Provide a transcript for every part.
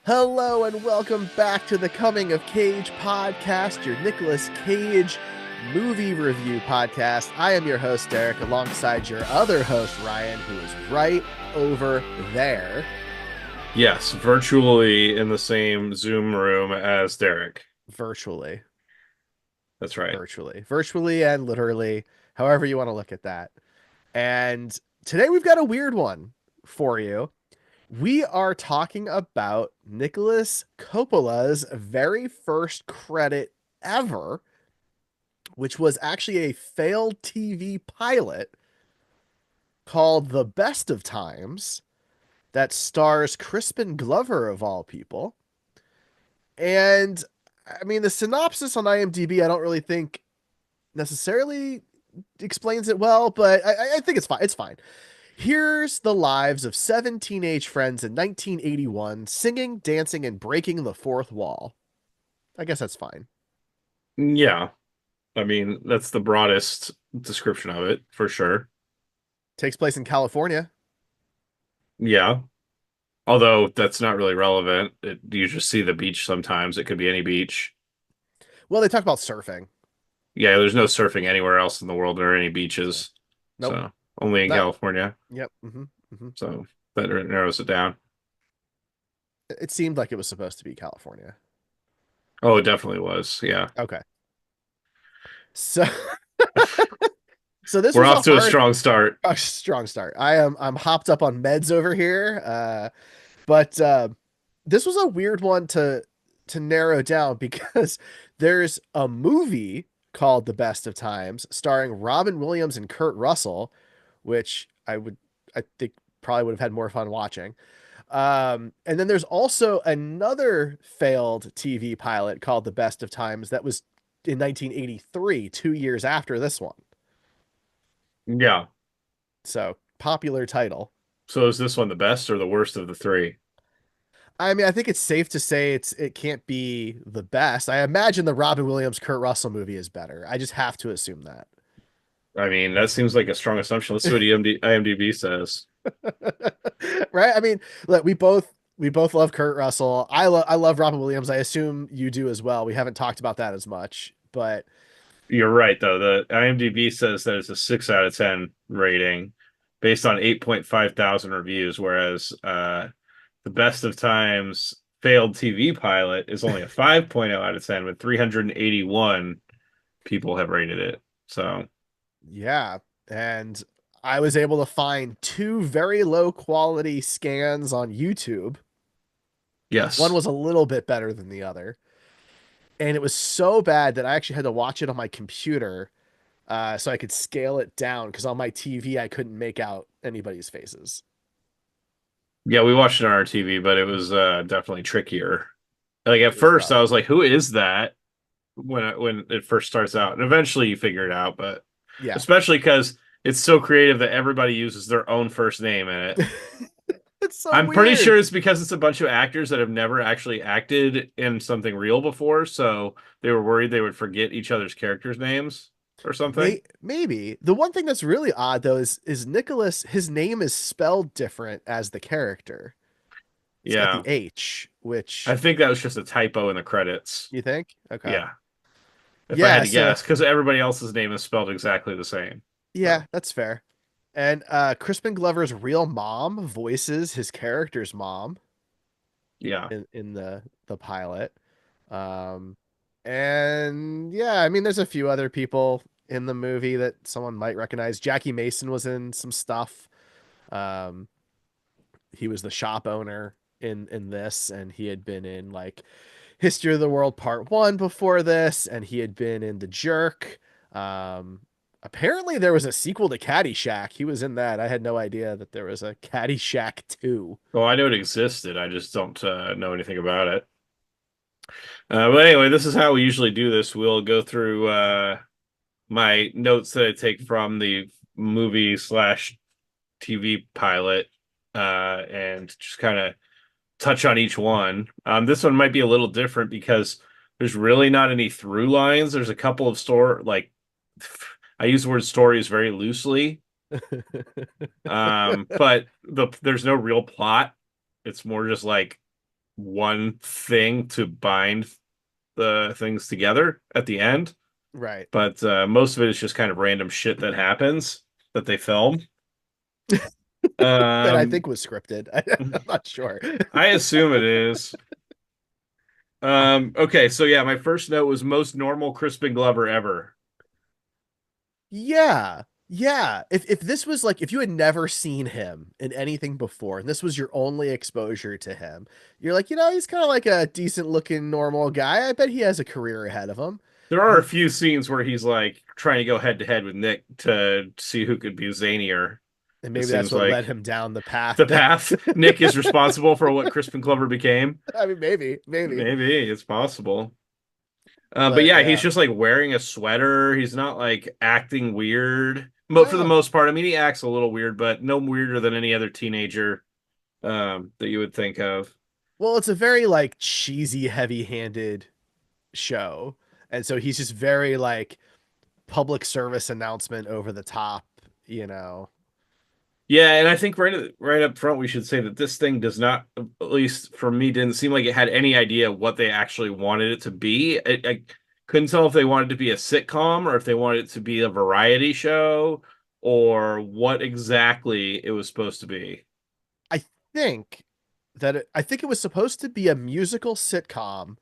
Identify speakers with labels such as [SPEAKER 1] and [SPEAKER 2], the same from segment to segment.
[SPEAKER 1] Hello and welcome back to the Coming of Cage podcast, your Nicolas Cage movie review podcast. I am your host, Derek, alongside your other host, Ryan, who is right over there.
[SPEAKER 2] Yes, virtually in the same Zoom room as Derek.
[SPEAKER 1] Virtually.
[SPEAKER 2] That's right.
[SPEAKER 1] Virtually and literally, however you want to look at that. And today we've got a weird one for you. We are talking about Nicolas Coppola's very first credit ever, which was actually a failed TV pilot called The Best of Times that stars Crispin Glover, of all people. And I mean, the synopsis on IMDb, I don't really think necessarily explains it well, but I think it's fine. It's fine. Here's the lives of seven teenage friends in 1981, singing, dancing, and breaking the fourth wall. I guess that's fine.
[SPEAKER 2] Yeah, I mean, that's the broadest description of it for sure.
[SPEAKER 1] Takes place in California.
[SPEAKER 2] Yeah, although that's not really relevant. You just see the beach sometimes. It could be any beach.
[SPEAKER 1] Well, they talk about surfing.
[SPEAKER 2] Yeah, there's no surfing anywhere else in the world or any
[SPEAKER 1] So,
[SPEAKER 2] beaches.
[SPEAKER 1] nope.
[SPEAKER 2] So only in
[SPEAKER 1] Not.
[SPEAKER 2] California.
[SPEAKER 1] Yep. Hmm.
[SPEAKER 2] So that narrows it down.
[SPEAKER 1] It seemed like it was supposed to be California.
[SPEAKER 2] Oh, it definitely was. Yeah.
[SPEAKER 1] Okay. So, so this
[SPEAKER 2] We're
[SPEAKER 1] was
[SPEAKER 2] off to a strong start.
[SPEAKER 1] a strong start. I'm hopped up on meds over here. But this was a weird one to narrow down because there's a movie called The Best of Times starring Robin Williams and Kurt Russell, which I think probably would have had more fun watching. And then there's also another failed TV pilot called The Best of Times that was in 1983, 2 years after this one.
[SPEAKER 2] Yeah.
[SPEAKER 1] So popular title.
[SPEAKER 2] So is this one the best or the worst of the three?
[SPEAKER 1] I mean, I think it's safe to say it can't be the best. I imagine the Robin Williams Kurt Russell movie is better. I just have to assume that.
[SPEAKER 2] I mean, that seems like a strong assumption. Let's see what IMDb says.
[SPEAKER 1] Right? I mean, look, we both love Kurt Russell. I love Robin Williams. I assume you do as well. We haven't talked about that as much, but
[SPEAKER 2] You're right, though. The IMDb says that it's a 6 out of 10 rating based on 8.5 thousand reviews, whereas the Best of Times failed TV pilot is only a 5.0 out of 10 with 381 people have rated it. So,
[SPEAKER 1] yeah. And I was able to find two very low quality scans on YouTube. One
[SPEAKER 2] yes.
[SPEAKER 1] was a little bit better than the other. And it was so bad that I actually had to watch it on my computer so I could scale it down because on my TV I couldn't make out anybody's faces.
[SPEAKER 2] Yeah, we watched it on our TV, but it was definitely trickier. Like at
[SPEAKER 1] It was
[SPEAKER 2] first
[SPEAKER 1] rough.
[SPEAKER 2] I was like, who is that? When it first starts out, and eventually you figure it out. But
[SPEAKER 1] Yeah.
[SPEAKER 2] especially because it's so creative that everybody uses their own first name in it.
[SPEAKER 1] It's so
[SPEAKER 2] I'm pretty sure
[SPEAKER 1] weird.
[SPEAKER 2] it's because it's a bunch of actors that have never actually acted in something real before, so they were worried they would forget each other's characters' names or something.
[SPEAKER 1] Maybe. The one thing that's really odd though is Nicholas, his name is spelled different as the character. It's got the
[SPEAKER 2] Yeah,
[SPEAKER 1] H,
[SPEAKER 2] I
[SPEAKER 1] which
[SPEAKER 2] think that was just a typo in the credits.
[SPEAKER 1] you think? Okay.
[SPEAKER 2] Yeah, if I had
[SPEAKER 1] Yeah,
[SPEAKER 2] to
[SPEAKER 1] so
[SPEAKER 2] guess, because everybody else's name is spelled exactly the same.
[SPEAKER 1] yeah,
[SPEAKER 2] So
[SPEAKER 1] that's fair. And Crispin Glover's real mom voices his character's mom
[SPEAKER 2] yeah,
[SPEAKER 1] in the pilot. Um and yeah, I mean there's a few other people in the movie that someone might recognize. Jackie Mason was in some stuff. Um he was the shop owner in this, and he had been in like History of the World Part 1 before this, and he had been in The Jerk. Um Apparently there was a sequel to Caddyshack. He was in that. I had no idea that there was a Caddyshack 2.
[SPEAKER 2] well, I know it existed. I just don't know anything about it. But anyway, this is how we usually do this. We'll go through my notes that I take from the movie slash TV pilot and just kind of touch on each one. This one might be a little different because there's really not any through lines. There's a couple of I use the word stories very loosely, but there's no real plot. It's more just like one thing to bind the things together at the end.
[SPEAKER 1] Right.
[SPEAKER 2] But most of it is just kind of random shit that happens that they film.
[SPEAKER 1] That I
[SPEAKER 2] Um,
[SPEAKER 1] think was scripted. I'm not sure.
[SPEAKER 2] I assume it is. Okay, so yeah, my first note was most normal Crispin Glover ever.
[SPEAKER 1] Yeah. Yeah. If this was like if you had never seen him in anything before and this was your only exposure to him, you're like, he's kind of like a decent looking normal guy. I bet he has a career ahead of him.
[SPEAKER 2] There are a
[SPEAKER 1] But
[SPEAKER 2] few scenes where he's like trying to go head to head with Nick to see who could be zanier.
[SPEAKER 1] and
[SPEAKER 2] It
[SPEAKER 1] maybe that's
[SPEAKER 2] seems
[SPEAKER 1] what led
[SPEAKER 2] like
[SPEAKER 1] him down the path
[SPEAKER 2] the
[SPEAKER 1] that
[SPEAKER 2] path. Nick is responsible for what Crispin Glover became.
[SPEAKER 1] I mean maybe.
[SPEAKER 2] Maybe it's possible. But
[SPEAKER 1] But
[SPEAKER 2] yeah, he's
[SPEAKER 1] yeah.
[SPEAKER 2] just like wearing a sweater. He's not like acting weird. But for the
[SPEAKER 1] No.
[SPEAKER 2] most part, I mean, he acts a little weird, but no weirder than any other teenager that you would think of.
[SPEAKER 1] Well, it's a very like cheesy, heavy-handed show. And so he's just very like public service announcement over the top.
[SPEAKER 2] Yeah, and I think right up front we should say that this thing does not, at least for me, didn't seem like it had any idea what they actually wanted it to be. I couldn't tell if they wanted it to be a sitcom or if they wanted it to be a variety show or what exactly it was supposed to be.
[SPEAKER 1] I think I think it was supposed to be a musical sitcom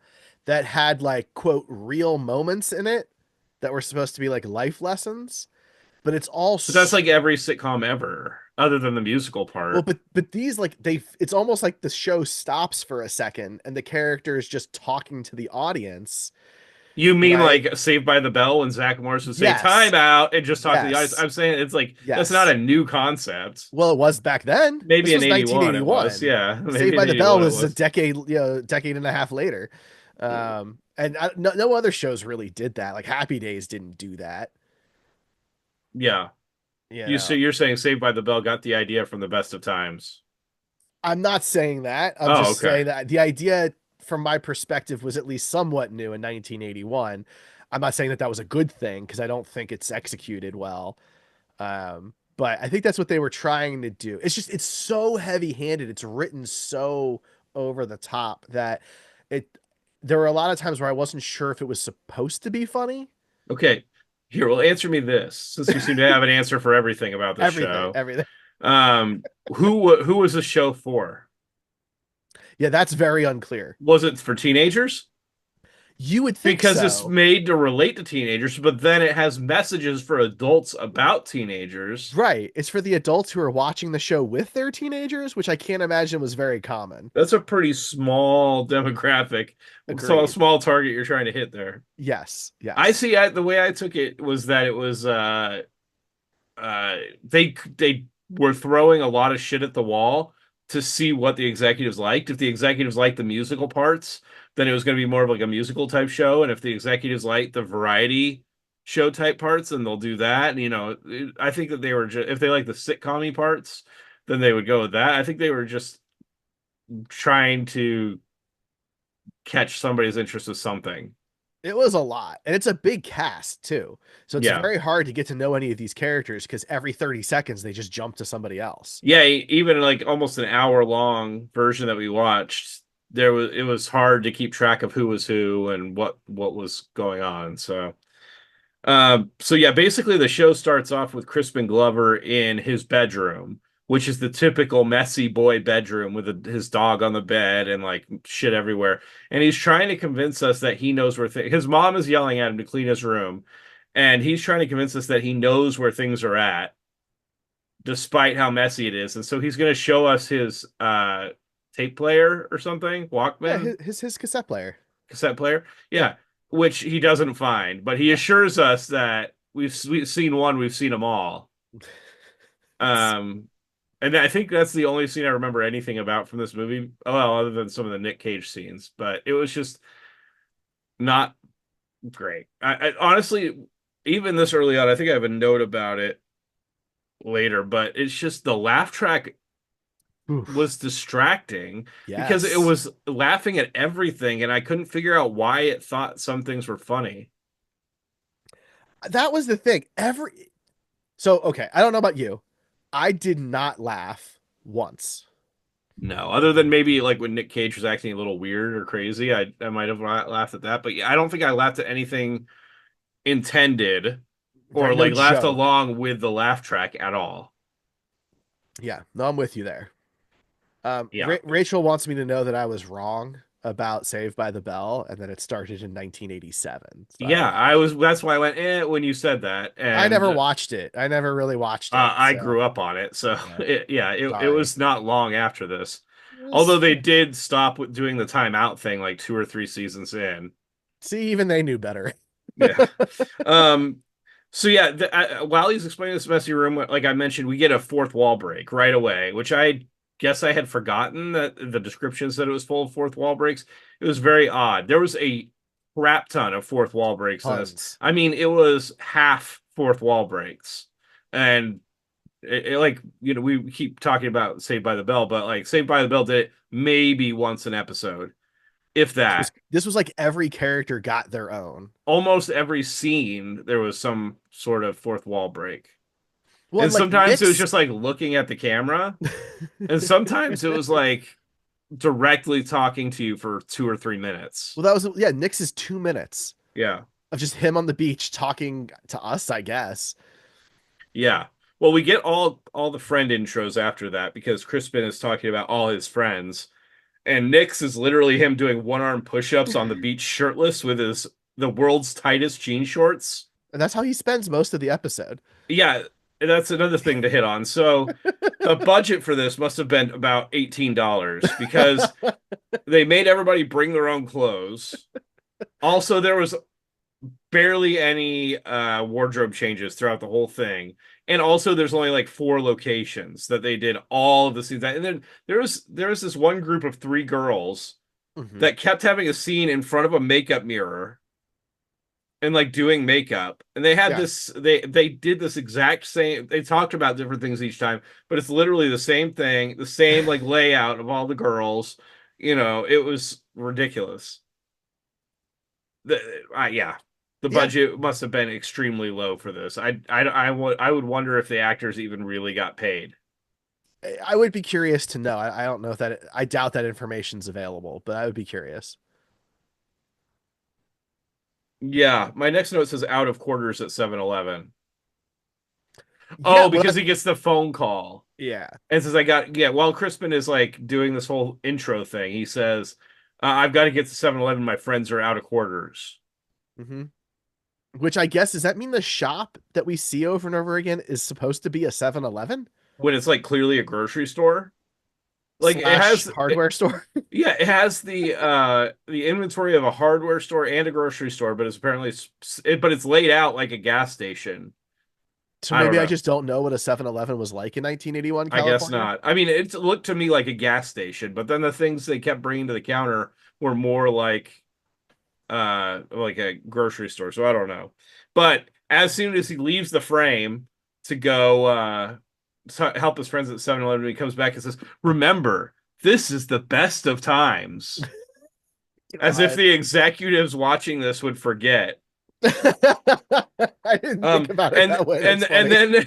[SPEAKER 1] that had like quote real moments in it that were supposed to be like life lessons, but it's all
[SPEAKER 2] But that's like every sitcom ever, other than the musical
[SPEAKER 1] well,
[SPEAKER 2] part.
[SPEAKER 1] but these like it's almost like the show stops for a second and the character is just talking to the audience,
[SPEAKER 2] You mean
[SPEAKER 1] right?
[SPEAKER 2] like Saved by the Bell when Zach Morris would say
[SPEAKER 1] Yes.
[SPEAKER 2] time out and just talk to the audience?
[SPEAKER 1] Yes.
[SPEAKER 2] I'm saying it's like that's not
[SPEAKER 1] Yes.
[SPEAKER 2] a new concept.
[SPEAKER 1] Well, it was back then.
[SPEAKER 2] Maybe
[SPEAKER 1] This
[SPEAKER 2] in
[SPEAKER 1] was
[SPEAKER 2] 81 it was.
[SPEAKER 1] 1981.
[SPEAKER 2] Yeah,
[SPEAKER 1] Saved
[SPEAKER 2] maybe in
[SPEAKER 1] by the Bell
[SPEAKER 2] 81 it
[SPEAKER 1] was a
[SPEAKER 2] was.
[SPEAKER 1] decade and a half later. And no other shows really did that. Like Happy Days didn't do that.
[SPEAKER 2] Yeah.
[SPEAKER 1] You
[SPEAKER 2] You so
[SPEAKER 1] know,
[SPEAKER 2] you're saying Saved by the Bell got the idea from the best of times.
[SPEAKER 1] I'm not saying that. I'm
[SPEAKER 2] Oh,
[SPEAKER 1] just
[SPEAKER 2] okay.
[SPEAKER 1] saying that the idea, from my perspective, was at least somewhat new in 1981. I'm not saying that that was a good thing because I don't think it's executed well. But I think that's what they were trying to do. It's so heavy-handed. It's written so over the top that it there were a lot of times where I wasn't sure if it was supposed to be funny.
[SPEAKER 2] Okay. Here, well, answer me this, since you seem to have an answer for everything about this
[SPEAKER 1] Everything,
[SPEAKER 2] show.
[SPEAKER 1] everything.
[SPEAKER 2] Who was the show for?
[SPEAKER 1] Yeah, that's very unclear.
[SPEAKER 2] Was it for teenagers?
[SPEAKER 1] You would think
[SPEAKER 2] Because it's
[SPEAKER 1] so.
[SPEAKER 2] made to relate to teenagers, but then it has messages for adults about teenagers.
[SPEAKER 1] Right. It's for the adults who are watching the show with their teenagers, which I can't imagine was very common.
[SPEAKER 2] That's a pretty small demographic, so a
[SPEAKER 1] Agreed.
[SPEAKER 2] small target you're trying to hit there.
[SPEAKER 1] Yes.
[SPEAKER 2] I
[SPEAKER 1] Yes.
[SPEAKER 2] see. The way I took it was that it was uh, they were throwing a lot of shit at the wall to see what the executives liked. If the executives liked the musical parts, then it was going to be more of like a musical type show, and if the executives liked the variety show type parts, then they'll do that. And, I think that they were just if they like the sitcom parts, then they would go with that. I think they were just trying to catch somebody's interest with something.
[SPEAKER 1] It was a lot. And it's a big cast too. So it's
[SPEAKER 2] Yeah.
[SPEAKER 1] very hard to get to know any of these characters because every 30 seconds they just jump to somebody else.
[SPEAKER 2] Yeah, even like almost an hour long version that we watched, it was hard to keep track of who was who and what was going on. So yeah, basically the show starts off with Crispin Glover in his bedroom, which is the typical messy boy bedroom with his dog on the bed and like shit everywhere. And he's trying to convince us that he knows where his mom is yelling at him to clean his room, and he's trying to convince us that he knows where things are at despite how messy it is. And so he's going to show us his tape player or something,
[SPEAKER 1] Yeah,
[SPEAKER 2] Walkman,
[SPEAKER 1] his cassette player.
[SPEAKER 2] cassette player.
[SPEAKER 1] Yeah.
[SPEAKER 2] Yeah, which he doesn't find, but he assures us that we've seen one, we've seen them all. Um, and I think that's the only scene I remember anything about from this movie. Well, other than some of the Nick Cage scenes, but it was just not great. I honestly, even this early on, I think I have a note about it later, but it's just the laugh track
[SPEAKER 1] Oof.
[SPEAKER 2] was distracting because it
[SPEAKER 1] Yes.
[SPEAKER 2] was laughing at everything and I couldn't figure out why it thought some things were funny.
[SPEAKER 1] That was the thing. So okay, I don't know about you. I did not laugh once.
[SPEAKER 2] No, other than maybe like when Nick Cage was acting a little weird or crazy, I might have laughed at that. But yeah, I don't think I laughed at anything intended or
[SPEAKER 1] Right? No
[SPEAKER 2] like laughed
[SPEAKER 1] joke.
[SPEAKER 2] along with the laugh track at all.
[SPEAKER 1] Yeah, no, I'm with you there.
[SPEAKER 2] Yeah.
[SPEAKER 1] Rachel wants me to know that I was wrong about Saved by the Bell and that it started in 1987. So
[SPEAKER 2] Yeah, that's why I went when you said that.
[SPEAKER 1] I
[SPEAKER 2] And
[SPEAKER 1] never watched it. I never really watched it.
[SPEAKER 2] I
[SPEAKER 1] So
[SPEAKER 2] grew up on it. So
[SPEAKER 1] yeah,
[SPEAKER 2] it
[SPEAKER 1] sorry.
[SPEAKER 2] was not long after this. Although
[SPEAKER 1] Yes.
[SPEAKER 2] they did stop with doing the timeout thing like 2 or 3 seasons in.
[SPEAKER 1] See, even they knew better.
[SPEAKER 2] Yeah. Um, so yeah, while he's explaining this messy room, like I mentioned, we get a fourth wall break right away, which I guess I had forgotten that the description said it was full of fourth wall breaks. It was very odd. There was a crap ton of fourth wall breaks in this.
[SPEAKER 1] Tons.
[SPEAKER 2] I mean, it was half fourth wall breaks, and like we keep talking about Saved by the Bell, but like Saved by the Bell did it maybe once an episode, if that.
[SPEAKER 1] This was like every character got their own.
[SPEAKER 2] Almost every scene there was some sort of fourth wall break.
[SPEAKER 1] Well,
[SPEAKER 2] And
[SPEAKER 1] and like
[SPEAKER 2] sometimes it was
[SPEAKER 1] Nick's.
[SPEAKER 2] just like looking at the camera, and sometimes it was like directly talking to you for 2 or 3 minutes.
[SPEAKER 1] Well, that was yeah. Nick's is 2 minutes
[SPEAKER 2] Yeah.
[SPEAKER 1] of just him on the beach talking to us, I guess.
[SPEAKER 2] Yeah. Well, we get all the friend intros after that because Crispin is talking about all his friends, and Nick's is literally him doing one-arm push-ups on the beach shirtless with his the world's tightest jean shorts.
[SPEAKER 1] And that's how he spends most of the episode.
[SPEAKER 2] Yeah, that's another thing to hit on. So the budget for this must have been about $18 because they made everybody bring their own clothes. Also, there was barely any wardrobe changes throughout the whole thing. And also there's only like 4 locations that they did all of the scenes. And then there was this one group of 3 girls
[SPEAKER 1] Hmm.
[SPEAKER 2] that kept having a scene in front of a makeup mirror and like doing makeup, and they had
[SPEAKER 1] Yeah.
[SPEAKER 2] this they did this exact same. They talked about different things each time, but it's literally the same thing, the same like layout of all the girls. It was ridiculous. Yeah, the
[SPEAKER 1] Yeah.
[SPEAKER 2] budget must have been extremely low for this. I would wonder if the actors even really got paid.
[SPEAKER 1] I would be curious to know. I don't know if that, I doubt that information's available, but I would be curious.
[SPEAKER 2] Yeah, my next note says out of quarters at 7-Eleven.
[SPEAKER 1] Yeah.
[SPEAKER 2] Oh,
[SPEAKER 1] What
[SPEAKER 2] because
[SPEAKER 1] I've,
[SPEAKER 2] he gets the phone call.
[SPEAKER 1] yeah.
[SPEAKER 2] And says, yeah, while Crispin is like doing this whole intro thing, he says, I've got to get to 7-Eleven. My friends are out of quarters.
[SPEAKER 1] Hmm. Which I guess, does that mean the shop that we see over and over again is supposed to be a 7-Eleven
[SPEAKER 2] When it's like clearly a grocery store. Like
[SPEAKER 1] slash hardware store?
[SPEAKER 2] yeah, it has the inventory of a hardware store and a grocery store, but it's apparently but it's laid out like a gas station.
[SPEAKER 1] So
[SPEAKER 2] I don't
[SPEAKER 1] maybe I
[SPEAKER 2] know.
[SPEAKER 1] just don't know what a 7-Eleven was like in 1981
[SPEAKER 2] I guess
[SPEAKER 1] California.
[SPEAKER 2] not. I mean, it looked to me like a gas station, but then the things they kept bringing to the counter were more like a grocery store, so I don't know. But as soon as he leaves the frame to go to help his friends at 7-Eleven, he comes back and says, remember, this is the best of times, as if
[SPEAKER 1] God.
[SPEAKER 2] the executives watching this would forget.
[SPEAKER 1] I didn't think about it
[SPEAKER 2] And
[SPEAKER 1] that way.
[SPEAKER 2] and
[SPEAKER 1] That's
[SPEAKER 2] and
[SPEAKER 1] funny.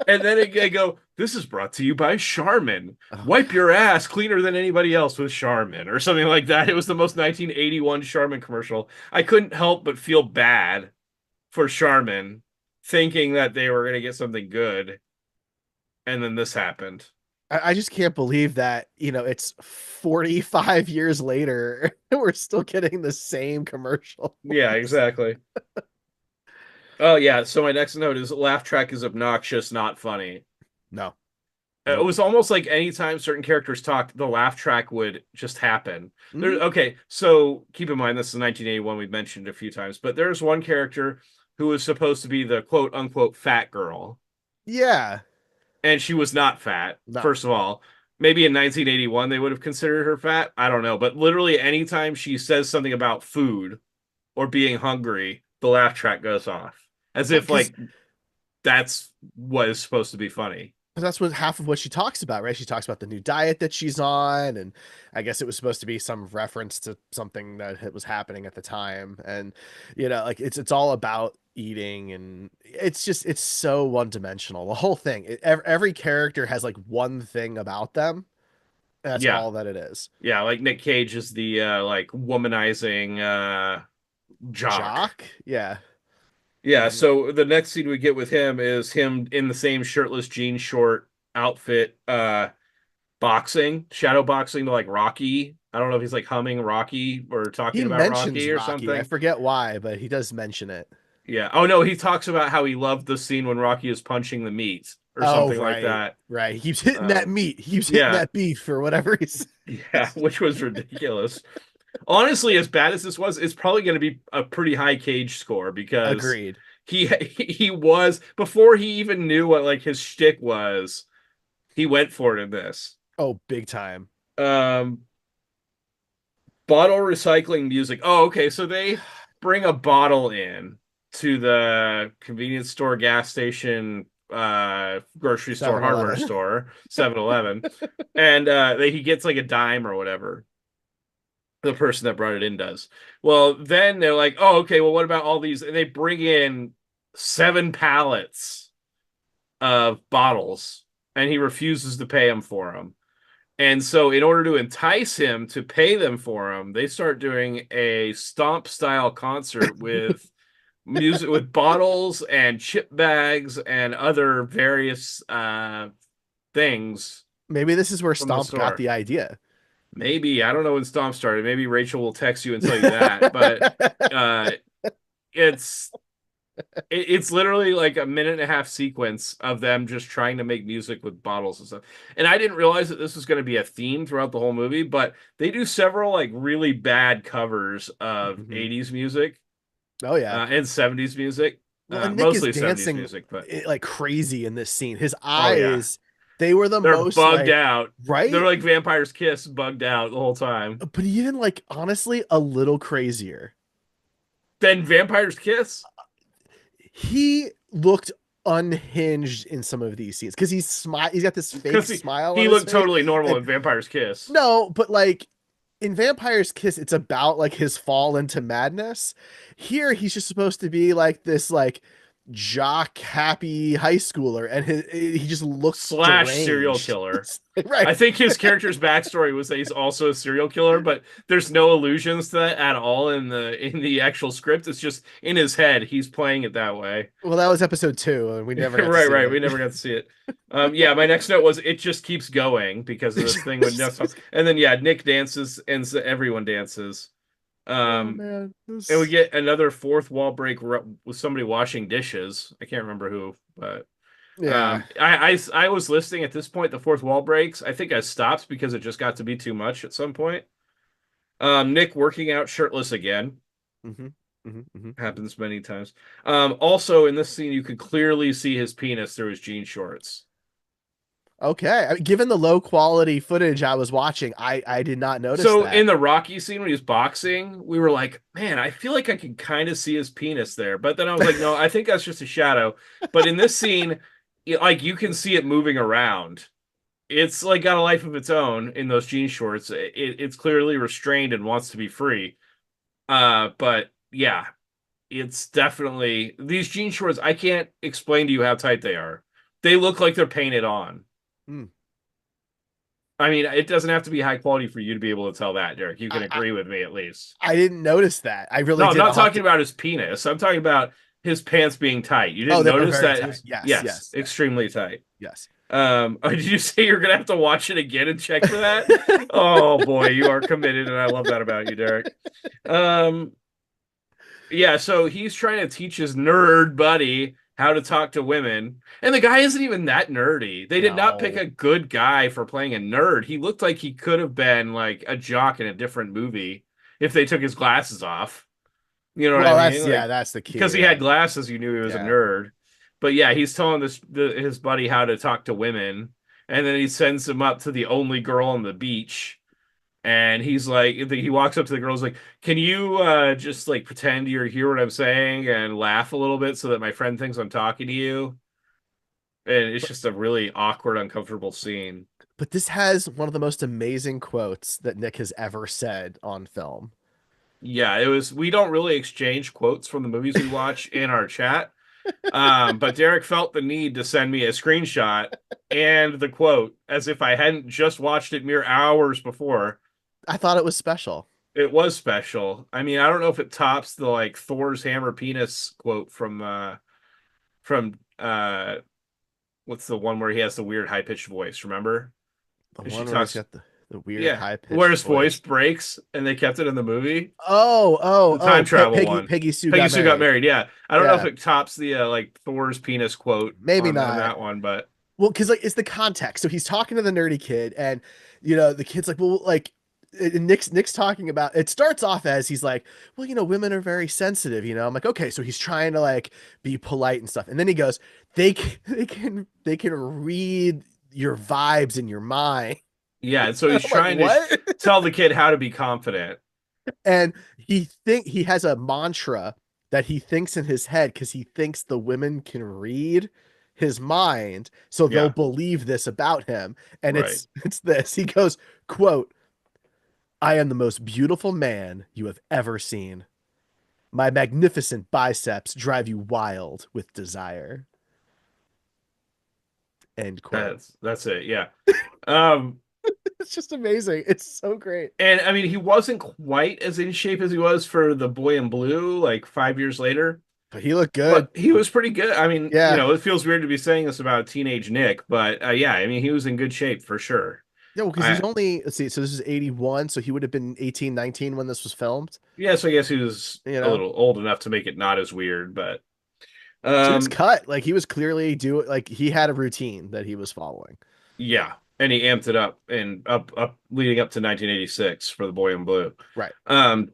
[SPEAKER 2] then they go, this is brought to you by Charmin.
[SPEAKER 1] Oh
[SPEAKER 2] Wipe
[SPEAKER 1] God.
[SPEAKER 2] your ass cleaner than anybody else with Charmin, or something like that. It was the most 1981 Charmin commercial. I couldn't help but feel bad for Charmin, thinking that they were going to get something good, and then this happened.
[SPEAKER 1] I just can't believe that, it's 45 years later, we're still getting the same commercial.
[SPEAKER 2] Yeah, exactly. Oh yeah. So my next note is laugh track is obnoxious, not funny.
[SPEAKER 1] No.
[SPEAKER 2] It
[SPEAKER 1] Nope.
[SPEAKER 2] was almost like anytime certain characters talked, the laugh track would just happen. There,
[SPEAKER 1] Hmm.
[SPEAKER 2] okay, so keep in mind this is 1981. We've mentioned a few times, but there's one character who was supposed to be the quote unquote fat girl,
[SPEAKER 1] Yeah.
[SPEAKER 2] and she was not fat.
[SPEAKER 1] No.
[SPEAKER 2] First of all, maybe in 1981 they would have considered her fat. I don't know, but literally anytime she says something about food or being hungry, the laugh track goes off as
[SPEAKER 1] Well,
[SPEAKER 2] if
[SPEAKER 1] because
[SPEAKER 2] like that's what is supposed to be funny.
[SPEAKER 1] that's what half of what she talks about, right? She talks about the new diet that she's on, and I guess it was supposed to be some reference to something that was happening at the time. And like it's all about eating, and it's so one dimensional. The whole thing, every character has like one thing about them, That's
[SPEAKER 2] Yeah.
[SPEAKER 1] all that it is.
[SPEAKER 2] Yeah, like Nick Cage is the like womanizing jock.
[SPEAKER 1] Jock? Yeah.
[SPEAKER 2] Yeah,
[SPEAKER 1] Mhm.
[SPEAKER 2] so the next scene we get with him is him in the same shirtless jean short outfit, boxing, shadow boxing to like Rocky. I don't know if he's like humming Rocky or
[SPEAKER 1] He
[SPEAKER 2] talking about
[SPEAKER 1] mentions
[SPEAKER 2] Rocky or
[SPEAKER 1] Rocky. I
[SPEAKER 2] something.
[SPEAKER 1] forget why, but he does mention it.
[SPEAKER 2] Yeah. Oh no, he talks about how he loved the scene when Rocky is punching the meat or
[SPEAKER 1] Oh,
[SPEAKER 2] something like
[SPEAKER 1] right.
[SPEAKER 2] that.
[SPEAKER 1] Right. He keeps hitting that
[SPEAKER 2] Um,
[SPEAKER 1] meat. He keeps hitting
[SPEAKER 2] yeah,
[SPEAKER 1] that beef or whatever he
[SPEAKER 2] yeah,
[SPEAKER 1] says.
[SPEAKER 2] which was ridiculous. Honestly, as bad as this was, it's probably going to be a pretty high Cage score because
[SPEAKER 1] Agreed.
[SPEAKER 2] he was before he even knew what like his shtick was. He went for it in this.
[SPEAKER 1] Oh, big time.
[SPEAKER 2] Um, Bottle recycling music. Oh, okay. So they bring a bottle in to the convenience store, gas station, grocery store,
[SPEAKER 1] 7-Eleven.
[SPEAKER 2] hardware store, 7-Eleven, and he gets like a dime or whatever. The person that brought it in does. Well, then they're like, oh, okay, well, what about all these? And they bring in 7 pallets of bottles, and he refuses to pay them for them. And so, in order to entice him to pay them for him, they start doing a stomp style concert with music, with bottles and chip bags and other various things
[SPEAKER 1] Maybe this is where
[SPEAKER 2] from the
[SPEAKER 1] Stomp got
[SPEAKER 2] store.
[SPEAKER 1] the idea.
[SPEAKER 2] Maybe I don't know when Stomp started. Maybe Rachel will text you and tell you that. But uh, it's it's literally like a minute and a half sequence of them just trying to make music with bottles and stuff. And I didn't realize that this was going to be a theme throughout the whole movie, but they do several like really bad covers of
[SPEAKER 1] Mhm.
[SPEAKER 2] 80s music
[SPEAKER 1] Oh yeah.
[SPEAKER 2] and 70s music,
[SPEAKER 1] Well, and Nick is
[SPEAKER 2] mostly 70s
[SPEAKER 1] dancing
[SPEAKER 2] music, but
[SPEAKER 1] like crazy in this scene. His
[SPEAKER 2] oh yeah,
[SPEAKER 1] eyes, they were the
[SPEAKER 2] they're
[SPEAKER 1] most
[SPEAKER 2] bugged
[SPEAKER 1] like,
[SPEAKER 2] out. They're
[SPEAKER 1] right?
[SPEAKER 2] like Vampire's Kiss, bugged out the whole time.
[SPEAKER 1] But even like honestly, a little crazier.
[SPEAKER 2] Then Vampire's Kiss,
[SPEAKER 1] He looked unhinged in some of these scenes because he's got this fake
[SPEAKER 2] because
[SPEAKER 1] smile on
[SPEAKER 2] he
[SPEAKER 1] his
[SPEAKER 2] looked
[SPEAKER 1] face.
[SPEAKER 2] totally normal
[SPEAKER 1] And
[SPEAKER 2] in Vampire's Kiss.
[SPEAKER 1] no, but like in Vampire's Kiss, it's about like his fall into madness. Here, he's just supposed to be like this like jock happy high schooler, and he just looks
[SPEAKER 2] Slash serial
[SPEAKER 1] deranged.
[SPEAKER 2] killer.
[SPEAKER 1] Right.
[SPEAKER 2] I think his character's backstory was that he's also a serial killer, but there's no allusions to that at all in the actual script. It's just in his head. He's playing it that way.
[SPEAKER 1] Well, that was episode 2, and we never got to
[SPEAKER 2] Right,
[SPEAKER 1] see
[SPEAKER 2] right.
[SPEAKER 1] it.
[SPEAKER 2] We never got to see it. Yeah, my next note was it just keeps going because of this thing with no stop. And then yeah, Nick dances and everyone dances.
[SPEAKER 1] Oh
[SPEAKER 2] Um,
[SPEAKER 1] man,
[SPEAKER 2] and we get another fourth wall break with somebody washing dishes. I can't remember who, but
[SPEAKER 1] yeah.
[SPEAKER 2] I was listening at this point. The fourth wall breaks. I think I stopped because it just got to be too much at some point. Nick working out shirtless again
[SPEAKER 1] Mm-hmm. Mm-hmm. Mm-hmm.
[SPEAKER 2] happens many times. Also in this scene, you could clearly see his penis through his jean shorts.
[SPEAKER 1] Okay. I mean, given the low quality footage I was watching, I did not notice
[SPEAKER 2] So in
[SPEAKER 1] that.
[SPEAKER 2] the Rocky scene when he was boxing, we were like, man, I feel like I can kind of see his penis there. But then I was like, no, I think that's just a shadow. But in this scene, like you can see it moving around. It's like got a life of its own in those jean shorts. It's clearly restrained and wants to be free. But yeah, it's definitely these jean shorts. I can't explain to you how tight they are. They look like they're painted on.
[SPEAKER 1] Hmm.
[SPEAKER 2] I mean, it doesn't have to be high quality for you to be able to tell that, Derek. You can
[SPEAKER 1] I, I
[SPEAKER 2] agree with me at least.
[SPEAKER 1] I didn't notice that. I really
[SPEAKER 2] No, I'm
[SPEAKER 1] did.
[SPEAKER 2] not
[SPEAKER 1] I'll have
[SPEAKER 2] talking
[SPEAKER 1] to.
[SPEAKER 2] about his penis. I'm talking about his pants being tight. You
[SPEAKER 1] Oh,
[SPEAKER 2] didn't
[SPEAKER 1] they were
[SPEAKER 2] notice
[SPEAKER 1] very
[SPEAKER 2] that
[SPEAKER 1] tight.
[SPEAKER 2] his
[SPEAKER 1] Yes,
[SPEAKER 2] yes,
[SPEAKER 1] yes, yes,
[SPEAKER 2] extremely tight.
[SPEAKER 1] yes.
[SPEAKER 2] Did you say you're gonna have to watch it again and check for that? Oh boy, you are committed, and I love that about you, Derek. Um, yeah, so he's trying to teach his nerd buddy how to talk to women, and the guy isn't even that nerdy. They did not pick
[SPEAKER 1] No.
[SPEAKER 2] a good guy for playing a nerd. He looked like he could have been like a jock in a different movie if they took his glasses off. You know what I
[SPEAKER 1] Well,
[SPEAKER 2] mean? Like
[SPEAKER 1] that's the key,
[SPEAKER 2] because he had
[SPEAKER 1] right?
[SPEAKER 2] glasses, you knew he was a
[SPEAKER 1] Yeah.
[SPEAKER 2] nerd. But yeah, he's telling his buddy how to talk to women, and then he sends him up to the only girl on the beach. And he's like, he walks up to the girls like, "Can you just like pretend you hear what I'm saying and laugh a little bit so that my friend thinks I'm talking to you?" And it's
[SPEAKER 1] But
[SPEAKER 2] just a really awkward, uncomfortable scene.
[SPEAKER 1] but this has one of the most amazing quotes that Nick has ever said on film.
[SPEAKER 2] Yeah, it was. We don't really exchange quotes from the movies we watch in our chat. But Derek felt the need to send me a screenshot and the quote as if I hadn't just watched it mere hours before.
[SPEAKER 1] I thought it was special.
[SPEAKER 2] It was special. I mean, I don't know if it tops the like Thor's hammer penis quote from what's the one where he has the weird high pitched voice, remember?
[SPEAKER 1] The
[SPEAKER 2] And she
[SPEAKER 1] one where he's
[SPEAKER 2] talks,
[SPEAKER 1] got the weird
[SPEAKER 2] yeah,
[SPEAKER 1] high
[SPEAKER 2] where
[SPEAKER 1] pitched
[SPEAKER 2] his voice
[SPEAKER 1] voice.
[SPEAKER 2] breaks and they kept it in the movie.
[SPEAKER 1] Oh, oh,
[SPEAKER 2] The time
[SPEAKER 1] oh,
[SPEAKER 2] travel
[SPEAKER 1] Peggy
[SPEAKER 2] one.
[SPEAKER 1] Peggy Sue
[SPEAKER 2] Peggy
[SPEAKER 1] got
[SPEAKER 2] Sue got
[SPEAKER 1] married.
[SPEAKER 2] married. Yeah, I don't know if
[SPEAKER 1] Yeah,
[SPEAKER 2] it tops the like Thor's penis quote
[SPEAKER 1] maybe
[SPEAKER 2] on
[SPEAKER 1] not.
[SPEAKER 2] that one, but
[SPEAKER 1] Well, because like it's the context. So he's talking to the nerdy kid, and the kid's like, well, like and Nick's talking about. It starts off as he's like, well, women are very sensitive. I'm like, okay, so he's trying to like be polite and stuff, and then he goes, they can read your vibes in your mind.
[SPEAKER 2] yeah. And so
[SPEAKER 1] I'm
[SPEAKER 2] he's
[SPEAKER 1] like,
[SPEAKER 2] trying to
[SPEAKER 1] what?
[SPEAKER 2] tell the kid how to be confident.
[SPEAKER 1] And he has a mantra that he thinks in his head because he thinks the women can read his mind, so they'll
[SPEAKER 2] Yeah,
[SPEAKER 1] believe this about him. And
[SPEAKER 2] right.
[SPEAKER 1] it's this. He goes, quote, "I am the most beautiful man you have ever seen. My magnificent biceps drive you wild with desire." End quote.
[SPEAKER 2] That's it. Yeah. Um,
[SPEAKER 1] It's just amazing. It's so great.
[SPEAKER 2] and I mean, he wasn't quite as in shape as he was for the Boy in Blue, like 5 years later,
[SPEAKER 1] But he looked good.
[SPEAKER 2] but he was pretty good. I mean,
[SPEAKER 1] Yeah.
[SPEAKER 2] it feels weird to be saying this about teenage Nick, but yeah, I mean, he was in good shape for sure.
[SPEAKER 1] Yeah, well, because he's
[SPEAKER 2] I
[SPEAKER 1] only, let's see, so this is 81, so he would have been 18, 19 when this was filmed.
[SPEAKER 2] Yeah, so I guess he was
[SPEAKER 1] You
[SPEAKER 2] a
[SPEAKER 1] know,
[SPEAKER 2] little old enough to make it not as weird, but
[SPEAKER 1] so he was
[SPEAKER 2] um,
[SPEAKER 1] cut. Like he was clearly doing, like he had a routine that he was following.
[SPEAKER 2] yeah, and he amped it up and up leading up to 1986 for the Boy in Blue.
[SPEAKER 1] Right.
[SPEAKER 2] Um,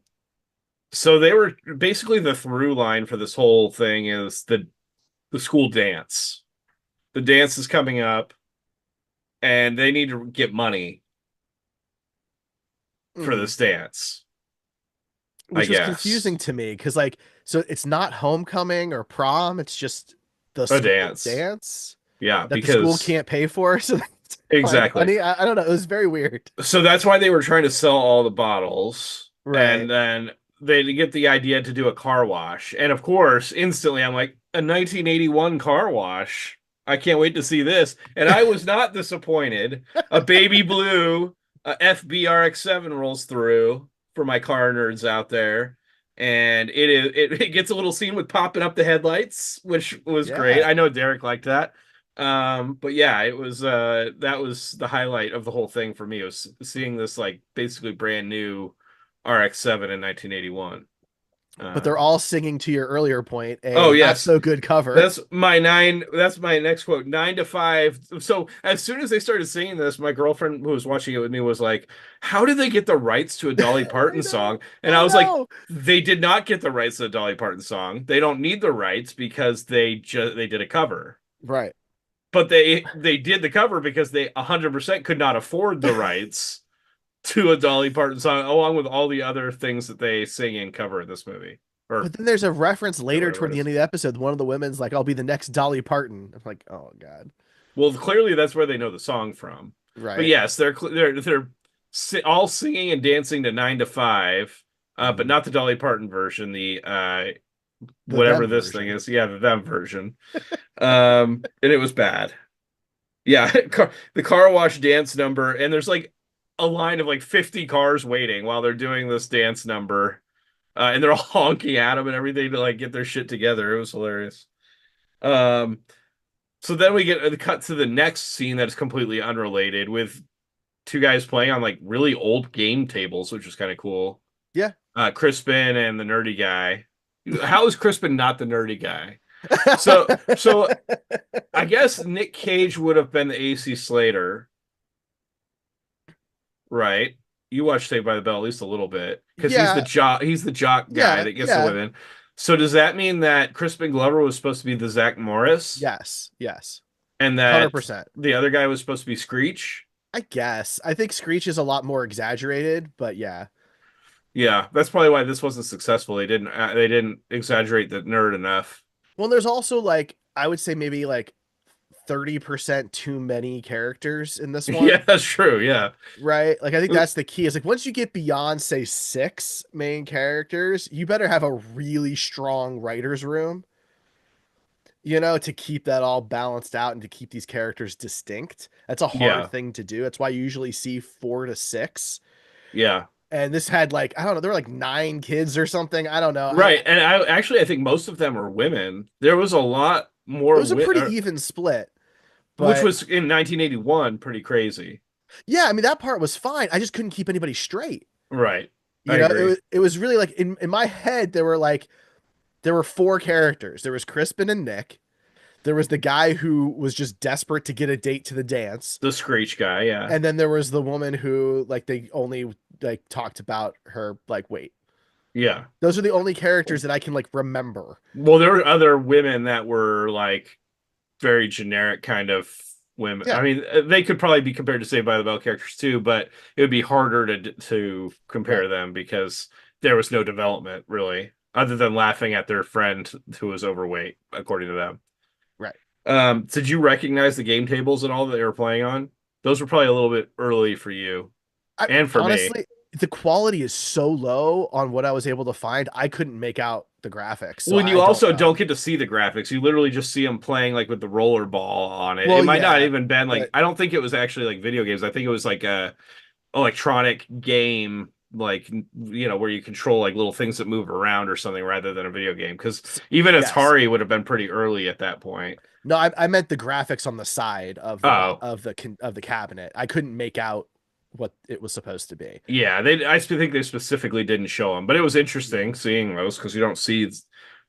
[SPEAKER 2] so they were basically the through line for this whole thing is the school dance. The dance is coming up, and they need to get money for
[SPEAKER 1] Hmm.
[SPEAKER 2] this dance, I
[SPEAKER 1] Which was
[SPEAKER 2] guess.
[SPEAKER 1] confusing to me because, like, so it's not homecoming or prom, it's just the
[SPEAKER 2] A
[SPEAKER 1] school
[SPEAKER 2] dance,
[SPEAKER 1] dance
[SPEAKER 2] yeah,
[SPEAKER 1] that the school
[SPEAKER 2] because
[SPEAKER 1] can't pay for. So they have to find
[SPEAKER 2] exactly.
[SPEAKER 1] money. I don't know. It was very weird.
[SPEAKER 2] So that's why they were trying to sell all the bottles,
[SPEAKER 1] Right.
[SPEAKER 2] and then they get the idea to do a car wash. And of course, instantly I'm like, a 1981 car wash. I can't wait to see this. And I was not disappointed. A baby blue FBRX7 rolls through for my car nerds out there. And it gets a little scene with popping up the headlights, which was great.
[SPEAKER 1] Yeah.
[SPEAKER 2] I know Derek liked that. But yeah, it was that was the highlight of the whole thing for me. It was seeing this like basically brand new RX-7 in 1981.
[SPEAKER 1] But they're
[SPEAKER 2] Um,
[SPEAKER 1] all singing to your earlier point,
[SPEAKER 2] oh
[SPEAKER 1] a not
[SPEAKER 2] yes,
[SPEAKER 1] so good cover.
[SPEAKER 2] that's my next quote. 9 to 5. So as soon as they started singing this, my girlfriend who was watching it with me was like, "How did they get the rights to a Dolly
[SPEAKER 1] I
[SPEAKER 2] Parton
[SPEAKER 1] know.
[SPEAKER 2] song?" And I
[SPEAKER 1] I
[SPEAKER 2] was like,
[SPEAKER 1] know.
[SPEAKER 2] "They did not get the rights to a Dolly Parton song. They don't need the rights because they did a cover."
[SPEAKER 1] Right.
[SPEAKER 2] But they did the cover because they 100% could not afford the rights to a Dolly Parton song, along with all the other things that they sing and cover in this movie or
[SPEAKER 1] But then there's a reference later
[SPEAKER 2] whatever
[SPEAKER 1] toward
[SPEAKER 2] it
[SPEAKER 1] the end
[SPEAKER 2] is.
[SPEAKER 1] of the episode. One of the women's like, "I'll be the next Dolly Parton." I'm like, "Oh God."
[SPEAKER 2] Well, clearly that's where they know the song from. But
[SPEAKER 1] Right.
[SPEAKER 2] yes, they're all singing and dancing to 9 to 5, but
[SPEAKER 1] Mhm.
[SPEAKER 2] not the Dolly Parton version. The
[SPEAKER 1] The
[SPEAKER 2] whatever
[SPEAKER 1] them
[SPEAKER 2] this thing
[SPEAKER 1] version.
[SPEAKER 2] is, yeah, the them version. And it was bad. Yeah, the car wash dance number, and there's like a line of like 50 cars waiting while they're doing this dance number, and they're all honking at them and everything to like get their shit together. It was hilarious. Um, so then we get the cut to the next scene that's completely unrelated with two guys playing on like really old game tables, which was kind of cool.
[SPEAKER 1] Yeah.
[SPEAKER 2] Crispin and the nerdy guy. How is Crispin not the nerdy guy? So I guess Nick Cage would have been the AC Slater. Right. You watch Saved by the Bell at least a little bit because
[SPEAKER 1] Yeah.
[SPEAKER 2] he's the jock guy
[SPEAKER 1] Yeah.
[SPEAKER 2] that gets the
[SPEAKER 1] Yeah.
[SPEAKER 2] women. So does that mean that Crispin Glover was supposed to be the Zach Morris
[SPEAKER 1] Yes. Yes.
[SPEAKER 2] and that
[SPEAKER 1] 100%.
[SPEAKER 2] the other guy was supposed to be Screech?
[SPEAKER 1] I guess. I think Screech is a lot more exaggerated, but yeah.
[SPEAKER 2] Yeah, that's probably why this wasn't successful. They didn't exaggerate the nerd enough.
[SPEAKER 1] Well, there's also like I would say maybe like 30% too many characters in this
[SPEAKER 2] Yeah,
[SPEAKER 1] one,
[SPEAKER 2] that's true. Yeah.
[SPEAKER 1] right? Like I think that's the key. Is like once you get beyond say 6 main characters, you better have a really strong writers room to keep that all balanced out and to keep these characters distinct. That's a hard
[SPEAKER 2] Yeah,
[SPEAKER 1] thing to do. That's why you usually see 4 to 6.
[SPEAKER 2] yeah.
[SPEAKER 1] And this had like, I don't know, there were like 9 kids or something. I don't know.
[SPEAKER 2] Right. And I think most of them are women. There was a lot
[SPEAKER 1] It
[SPEAKER 2] more
[SPEAKER 1] was a pretty even split,
[SPEAKER 2] which
[SPEAKER 1] but
[SPEAKER 2] was in 1981 pretty crazy.
[SPEAKER 1] yeah, I mean that part was fine. I just couldn't keep anybody straight.
[SPEAKER 2] Right. I
[SPEAKER 1] It
[SPEAKER 2] agree.
[SPEAKER 1] was really like in my head there were 4 characters. There was Crispin and Nick. There was the guy who was just desperate to get a date to the dance.
[SPEAKER 2] The Screech guy, yeah.
[SPEAKER 1] And then there was the woman who like they only like talked about her like weight.
[SPEAKER 2] Yeah.
[SPEAKER 1] Those are the only characters that I can like remember.
[SPEAKER 2] Well, there were other women that were like very generic kind of women.
[SPEAKER 1] Yeah,
[SPEAKER 2] I mean, they could probably be compared to Saved by the Bell characters too, but it would be harder to
[SPEAKER 1] right,
[SPEAKER 2] compare them because there was no development really, other than laughing at their friend who was overweight, according to them.
[SPEAKER 1] right.
[SPEAKER 2] Did you recognize the game tables at all that they were playing on? Those were probably a little bit early for you
[SPEAKER 1] I
[SPEAKER 2] and for me.
[SPEAKER 1] honestly, the quality is so low on what I was able to find. I couldn't make out the graphics, so
[SPEAKER 2] When
[SPEAKER 1] I
[SPEAKER 2] you
[SPEAKER 1] don't
[SPEAKER 2] also
[SPEAKER 1] know.
[SPEAKER 2] don't get to see the graphics, you literally just see them playing like with the roller ball on it. It
[SPEAKER 1] Well,
[SPEAKER 2] might not
[SPEAKER 1] yeah,
[SPEAKER 2] even been like
[SPEAKER 1] but
[SPEAKER 2] I don't think it was actually like video games. I think it was like a electronic game like where you control like little things that move around or something rather than a video game because even
[SPEAKER 1] yes.
[SPEAKER 2] Atari would have been pretty early at that point.
[SPEAKER 1] No, I meant the graphics on the side of
[SPEAKER 2] Oh,
[SPEAKER 1] of the cabinet. I couldn't make out what it was supposed to be.
[SPEAKER 2] yeah, I think they specifically didn't show them, but it was interesting seeing those because you don't see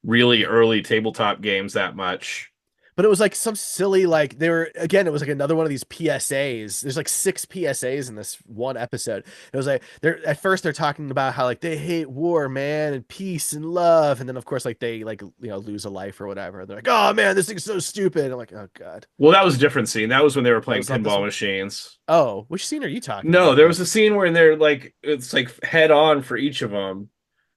[SPEAKER 2] really early tabletop games that much.
[SPEAKER 1] But it was like some silly like they were again it was like another one of these PSAs. There's like 6 PSAs in this one episode. It was like they're at first they're talking about how like they hate war, man, and peace and love, and then of course like they like lose a life or whatever. They're like, oh man, this thing's so stupid. I'm like, oh god,
[SPEAKER 2] Well, that was a different scene. That was when they were
[SPEAKER 1] that
[SPEAKER 2] playing
[SPEAKER 1] was not this
[SPEAKER 2] pinball
[SPEAKER 1] one.
[SPEAKER 2] machines.
[SPEAKER 1] Oh, which scene are you talking
[SPEAKER 2] No,
[SPEAKER 1] about
[SPEAKER 2] there
[SPEAKER 1] then?
[SPEAKER 2] was a scene where they're like it's like head on for each of them.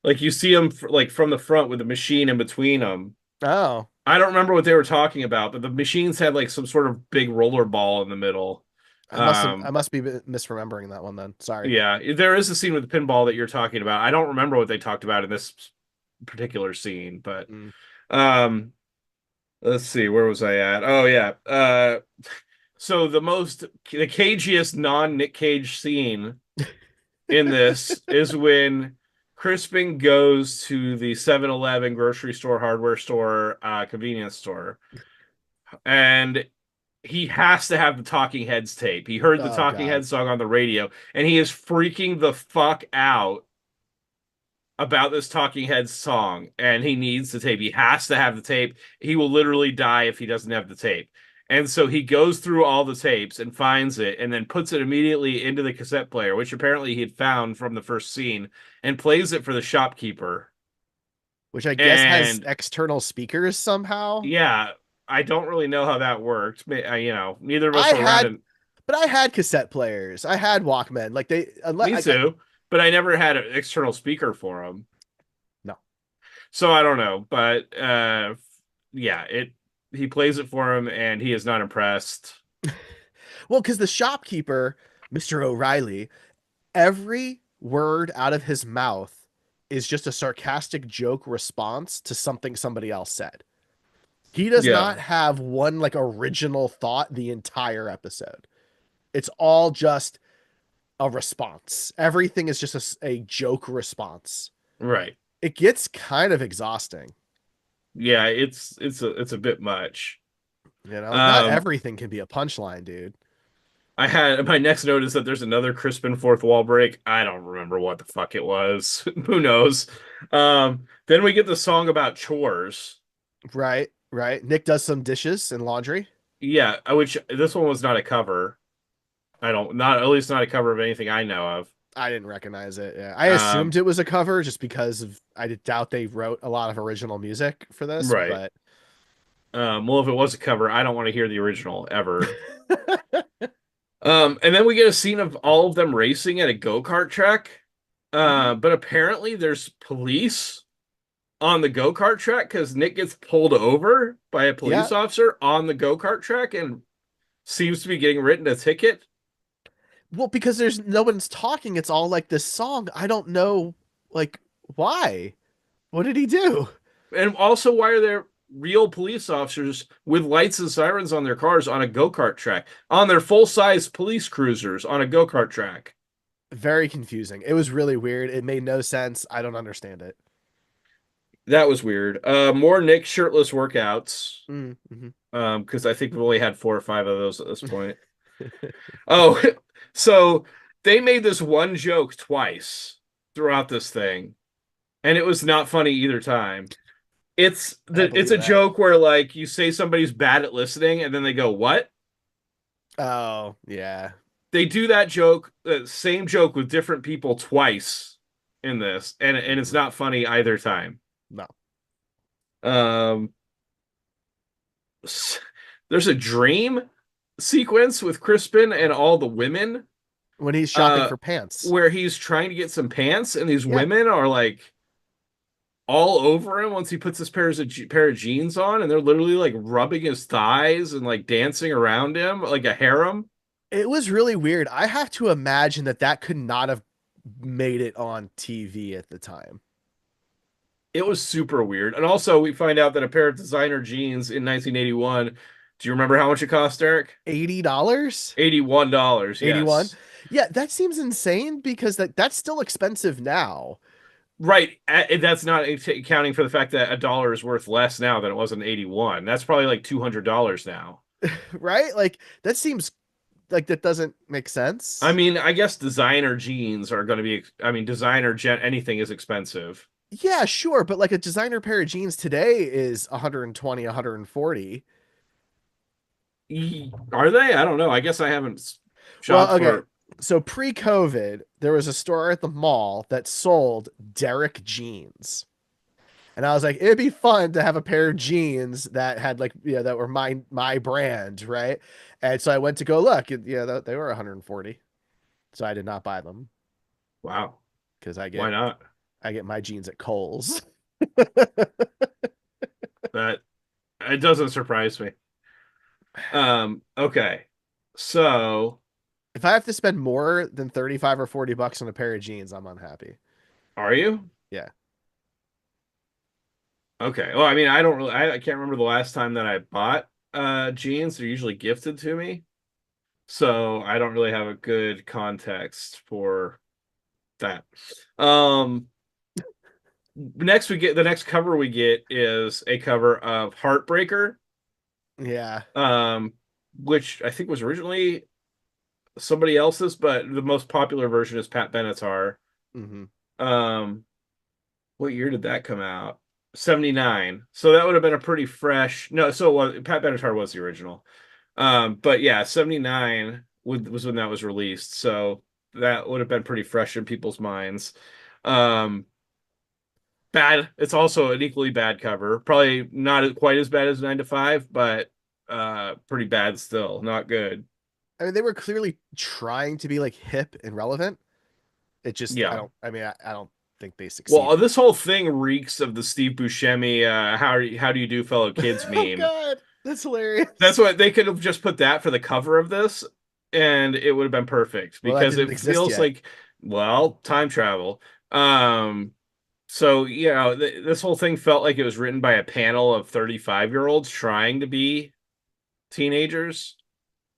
[SPEAKER 2] Like you see them like from the front with the machine in between them.
[SPEAKER 1] Oh,
[SPEAKER 2] I don't remember what they were talking about, but the machines had like some sort of big roller ball in the middle.
[SPEAKER 1] I
[SPEAKER 2] Um,
[SPEAKER 1] must be misremembering that one then. Sorry.
[SPEAKER 2] yeah, there is a scene with the pinball that you're talking about. I don't remember what they talked about in this particular scene, but
[SPEAKER 1] Mm.
[SPEAKER 2] um, let's see, where was I at? Oh yeah. So the cagiest non-Nick Cage scene in this is when Crispin goes to the 7-Eleven grocery store, hardware store, convenience store, and he has to have the Talking Heads tape. He heard the
[SPEAKER 1] Oh
[SPEAKER 2] Talking
[SPEAKER 1] god.
[SPEAKER 2] Heads song on the radio, and he is freaking the fuck out about this Talking Heads song, and he needs the tape. He has to have the tape. He will literally die if he doesn't have the tape. And so he goes through all the tapes and finds it and then puts it immediately into the cassette player, which apparently he had found from the first scene, and plays it for the shopkeeper.
[SPEAKER 1] Which I guess has
[SPEAKER 2] And
[SPEAKER 1] external speakers somehow.
[SPEAKER 2] yeah, I don't really know how that worked. Neither of us
[SPEAKER 1] I
[SPEAKER 2] were around
[SPEAKER 1] had
[SPEAKER 2] in.
[SPEAKER 1] But I had cassette players. I had Walkman. Like they unless
[SPEAKER 2] Me too, but I never had an external speaker for him.
[SPEAKER 1] no.
[SPEAKER 2] So I don't know, but yeah, it he plays it for him and he is not impressed.
[SPEAKER 1] Well, because the shopkeeper, Mr. O'Reilly, every word out of his mouth is just a sarcastic joke response to something somebody else said. He does
[SPEAKER 2] Yeah,
[SPEAKER 1] not have one like original thought the entire episode. It's all just a response. Everything is just a joke response.
[SPEAKER 2] right.
[SPEAKER 1] It gets kind of exhausting.
[SPEAKER 2] Yeah, it's a bit much.
[SPEAKER 1] Not
[SPEAKER 2] Um,
[SPEAKER 1] everything can be a punchline, dude.
[SPEAKER 2] I had my next note is that there's another Crispin fourth wall break. I don't remember what the fuck it was. Who knows? Then we get the song about chores.
[SPEAKER 1] Right, right. Nick does some dishes and laundry.
[SPEAKER 2] Yeah, which this one was not a cover. I don't not at least not a cover of anything I know of.
[SPEAKER 1] I didn't recognize it. Yeah, I assumed
[SPEAKER 2] Um,
[SPEAKER 1] it was a cover just because of I doubt they wrote a lot of original music for this,
[SPEAKER 2] right.
[SPEAKER 1] but
[SPEAKER 2] Well, if it was a cover, I don't want to hear the original ever. And then we get a scene of all of them racing at a go-kart track.
[SPEAKER 1] Mhm.
[SPEAKER 2] But apparently there's police on the go-kart track because Nick gets pulled over by a
[SPEAKER 1] Yeah.
[SPEAKER 2] police officer on the go-kart track and seems to be getting written a ticket.
[SPEAKER 1] Well, because there's no one's talking. It's all like this song. I don't know, like why. What did he do?
[SPEAKER 2] And also, why are there real police officers with lights and sirens on their cars on a go-kart track, on their full-size police cruisers on a go-kart track.
[SPEAKER 1] Very confusing. It was really weird. It made no sense. I don't understand it.
[SPEAKER 2] That was weird. More Nick shirtless workouts.
[SPEAKER 1] Mm-hmm.
[SPEAKER 2] Because I think we've only had 4 or 5 of those at this point. Oh, so they made this one joke twice throughout this thing, and it was not funny either time.
[SPEAKER 1] I
[SPEAKER 2] It's
[SPEAKER 1] believe
[SPEAKER 2] a
[SPEAKER 1] that.
[SPEAKER 2] joke where like you say somebody's bad at listening, and then they go, "What?"
[SPEAKER 1] Oh, yeah.
[SPEAKER 2] They do that joke, same joke with different people twice in this, and it's
[SPEAKER 1] Hmm.
[SPEAKER 2] not funny either time.
[SPEAKER 1] No.
[SPEAKER 2] Um, there's a dream sequence with Crispin and all the women,
[SPEAKER 1] When he's shopping
[SPEAKER 2] uh,
[SPEAKER 1] for pants.
[SPEAKER 2] where he's trying to get some pants, and these
[SPEAKER 1] Yeah.
[SPEAKER 2] women are like all over him once he puts his pair of jeans on, and they're literally like rubbing his thighs and like dancing around him like a harem.
[SPEAKER 1] It was really weird. I have to imagine that that could not have made it on TV at the time.
[SPEAKER 2] It was super weird. And also, we find out that a pair of designer jeans in 1981. Do you remember how much it cost, Derek?
[SPEAKER 1] $80?
[SPEAKER 2] $81.
[SPEAKER 1] 81?
[SPEAKER 2] Yes.
[SPEAKER 1] Yeah, that seems insane because that's still expensive now.
[SPEAKER 2] Right. That's not accounting for the fact that a dollar is worth less now than it was in 81. That's probably like $200 now.
[SPEAKER 1] Right? Like that seems like that doesn't make
[SPEAKER 2] I
[SPEAKER 1] sense.
[SPEAKER 2] mean, I guess designer jeans are going to be, I mean, anything is expensive.
[SPEAKER 1] Yeah, sure, but like a designer pair of jeans today is 120, 140.
[SPEAKER 2] Are they? I don't know. I guess I haven't
[SPEAKER 1] Well,
[SPEAKER 2] shopped
[SPEAKER 1] okay.
[SPEAKER 2] for.
[SPEAKER 1] So pre-COVID, there was a store at the mall that sold Derrick jeans. And I was like, it'd be fun to have a pair of jeans that had like, that were my brand, right? And so I went to go look, and they were 140. So I did not buy them
[SPEAKER 2] Wow.
[SPEAKER 1] because
[SPEAKER 2] Why not?
[SPEAKER 1] I get my jeans at Kohl's.
[SPEAKER 2] That it doesn't surprise me. Okay. So,
[SPEAKER 1] If I have to spend more than 35 or 40 bucks on a pair of jeans, I'm unhappy.
[SPEAKER 2] are you?
[SPEAKER 1] Yeah.
[SPEAKER 2] Okay. Well, I mean, I don't really I can't remember the last time that I bought jeans. They're usually gifted to me. So, I don't really have a good context for that. Um Next we get the next cover we get is a cover of Heartbreaker,
[SPEAKER 1] Yeah.
[SPEAKER 2] um which I think was originally somebody else's, but the most popular version is Pat Benatar.
[SPEAKER 1] Hmm.
[SPEAKER 2] Um what year did that come out? 79. So that would have been a pretty fresh. No, so Pat Benatar was the original. But yeah, 79 was when that was released. So that would have been pretty fresh in people's minds. Um, Bad. It's also an equally bad cover. Probably not quite as bad as 9 to 5, but pretty bad still. Not good.
[SPEAKER 1] I mean, they were clearly trying to be like hip and relevant. It just,
[SPEAKER 2] Yeah.
[SPEAKER 1] I mean, I don't think they
[SPEAKER 2] Well,
[SPEAKER 1] succeeded.
[SPEAKER 2] this whole thing reeks of the Steve Buscemi how do you do fellow kids
[SPEAKER 1] Oh,
[SPEAKER 2] meme.
[SPEAKER 1] God. That's hilarious.
[SPEAKER 2] That's what they could have just put that for the cover of this, and it would have been perfect
[SPEAKER 1] Well, that
[SPEAKER 2] because
[SPEAKER 1] didn't
[SPEAKER 2] it
[SPEAKER 1] exist
[SPEAKER 2] feels
[SPEAKER 1] yet.
[SPEAKER 2] like, well, time travel. So this whole thing felt like it was written by a panel of 35-year-olds trying to be teenagers.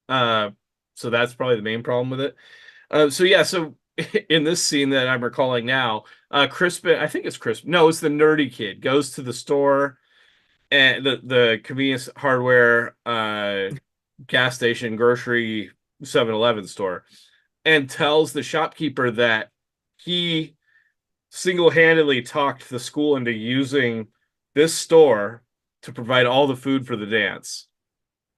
[SPEAKER 2] Uh, so that's probably the main problem with it. So in this scene that I'm recalling now, Crispin, I think it's Crispin. No, it's the nerdy kid goes to the store and the convenience hardware gas station grocery 7-Eleven store and tells the shopkeeper that he single-handedly talked the school into using this store to provide all the food for the dance.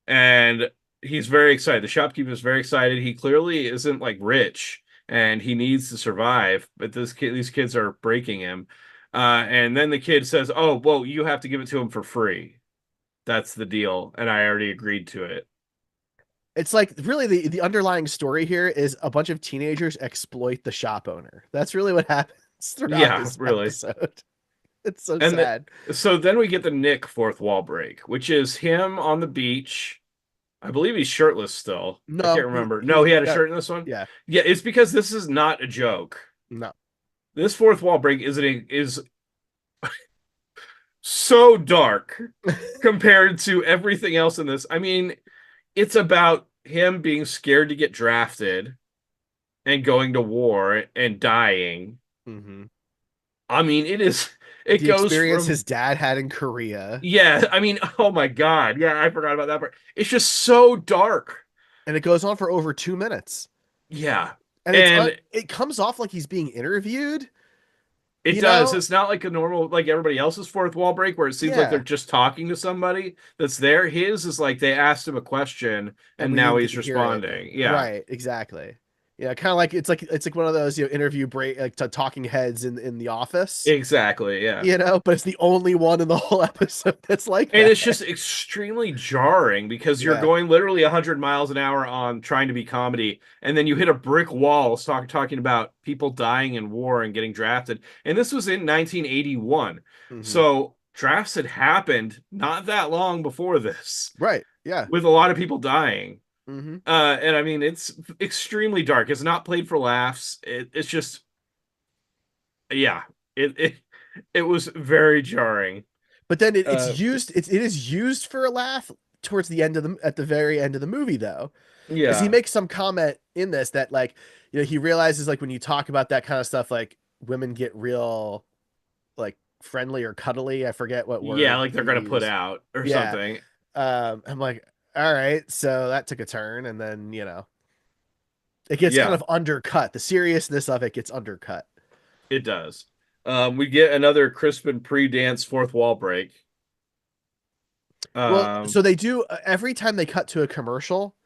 [SPEAKER 2] And he's very excited. The shopkeeper is very excited. He clearly isn't like rich and he needs to survive, but these kids are breaking him. And then the kid says, "Oh, well, you have to give it to him for free. That's the deal." And I already agreed to it.
[SPEAKER 1] It's like really the underlying story here is a bunch of teenagers exploit the shop owner. That's really what happens throughout
[SPEAKER 2] Yeah,
[SPEAKER 1] this
[SPEAKER 2] really.
[SPEAKER 1] episode. It's so
[SPEAKER 2] And
[SPEAKER 1] sad.
[SPEAKER 2] so then we get the Nick fourth wall break, which is him on the beach. I believe he's shirtless still. I can't
[SPEAKER 1] No,
[SPEAKER 2] remember. No, he
[SPEAKER 1] he's
[SPEAKER 2] had a
[SPEAKER 1] got,
[SPEAKER 2] shirt in this one.
[SPEAKER 1] yeah,
[SPEAKER 2] Yeah, it's because this is not a joke.
[SPEAKER 1] no.
[SPEAKER 2] This fourth wall break is so dark compared to everything else in this. I mean, it's about him being scared to get drafted and going to war and dying.
[SPEAKER 1] Hmm.
[SPEAKER 2] I mean, it
[SPEAKER 1] The
[SPEAKER 2] goes
[SPEAKER 1] experience
[SPEAKER 2] from
[SPEAKER 1] his dad had in Korea,
[SPEAKER 2] yeah, I mean, oh my God. Yeah, I forgot about that part. It's just so dark.
[SPEAKER 1] and it goes on for over 2 minutes,
[SPEAKER 2] Yeah.
[SPEAKER 1] and
[SPEAKER 2] And
[SPEAKER 1] it comes off like he's being interviewed.
[SPEAKER 2] it
[SPEAKER 1] You
[SPEAKER 2] does.
[SPEAKER 1] know?
[SPEAKER 2] It's not like a normal, like everybody else's fourth wall break where it seems like they're
[SPEAKER 1] Yeah,
[SPEAKER 2] just talking to somebody that's there. His is like they asked him a question
[SPEAKER 1] and
[SPEAKER 2] and
[SPEAKER 1] we
[SPEAKER 2] now
[SPEAKER 1] didn't get
[SPEAKER 2] he's
[SPEAKER 1] to hear it.
[SPEAKER 2] responding. Yeah,
[SPEAKER 1] Right, exactly. Yeah, kind of like it's like one of those interview break like talking heads in the office,
[SPEAKER 2] exactly. Yeah.
[SPEAKER 1] but it's the only one in the whole episode that's like
[SPEAKER 2] And
[SPEAKER 1] that.
[SPEAKER 2] it's just extremely jarring because you're
[SPEAKER 1] Yeah.
[SPEAKER 2] going literally 100 miles an hour on trying to be comedy, and then you hit a brick wall talking about people dying in war and getting drafted. And this was in 1981.
[SPEAKER 1] Hmm.
[SPEAKER 2] So drafts had happened not that long before this,
[SPEAKER 1] Right. Yeah.
[SPEAKER 2] with a lot of people dying.
[SPEAKER 1] Hmm.
[SPEAKER 2] And I mean, it's extremely dark. It's not played for laughs. It's just, yeah, it it was very jarring.
[SPEAKER 1] But then it's
[SPEAKER 2] Uh,
[SPEAKER 1] used it is used for a laugh towards the end of the at the very end of the movie though. Because he
[SPEAKER 2] yeah,
[SPEAKER 1] makes some comment in this that like he realizes like when you talk about that kind of stuff like women get real like friendly or cuddly. I forget what
[SPEAKER 2] yeah,
[SPEAKER 1] word
[SPEAKER 2] like
[SPEAKER 1] he
[SPEAKER 2] they're gonna put
[SPEAKER 1] used.
[SPEAKER 2] out or
[SPEAKER 1] Yeah.
[SPEAKER 2] something.
[SPEAKER 1] I'm like, all right, so that took a turn, and then it gets kind
[SPEAKER 2] Yeah,
[SPEAKER 1] of undercut. The seriousness of it gets undercut.
[SPEAKER 2] it does. We get another Crispin pre-dance fourth wall break.
[SPEAKER 1] Well,
[SPEAKER 2] Um,
[SPEAKER 1] so they do every time they cut to a commercial,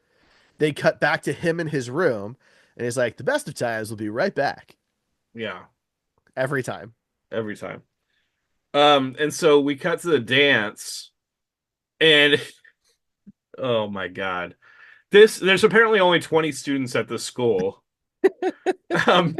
[SPEAKER 1] they cut back to him in his room, and he's like, "The best of times will be right back."
[SPEAKER 2] yeah,
[SPEAKER 1] Every time.
[SPEAKER 2] every time. And so we cut to the dance, and oh my God, there's apparently only 20 students at this school. Um,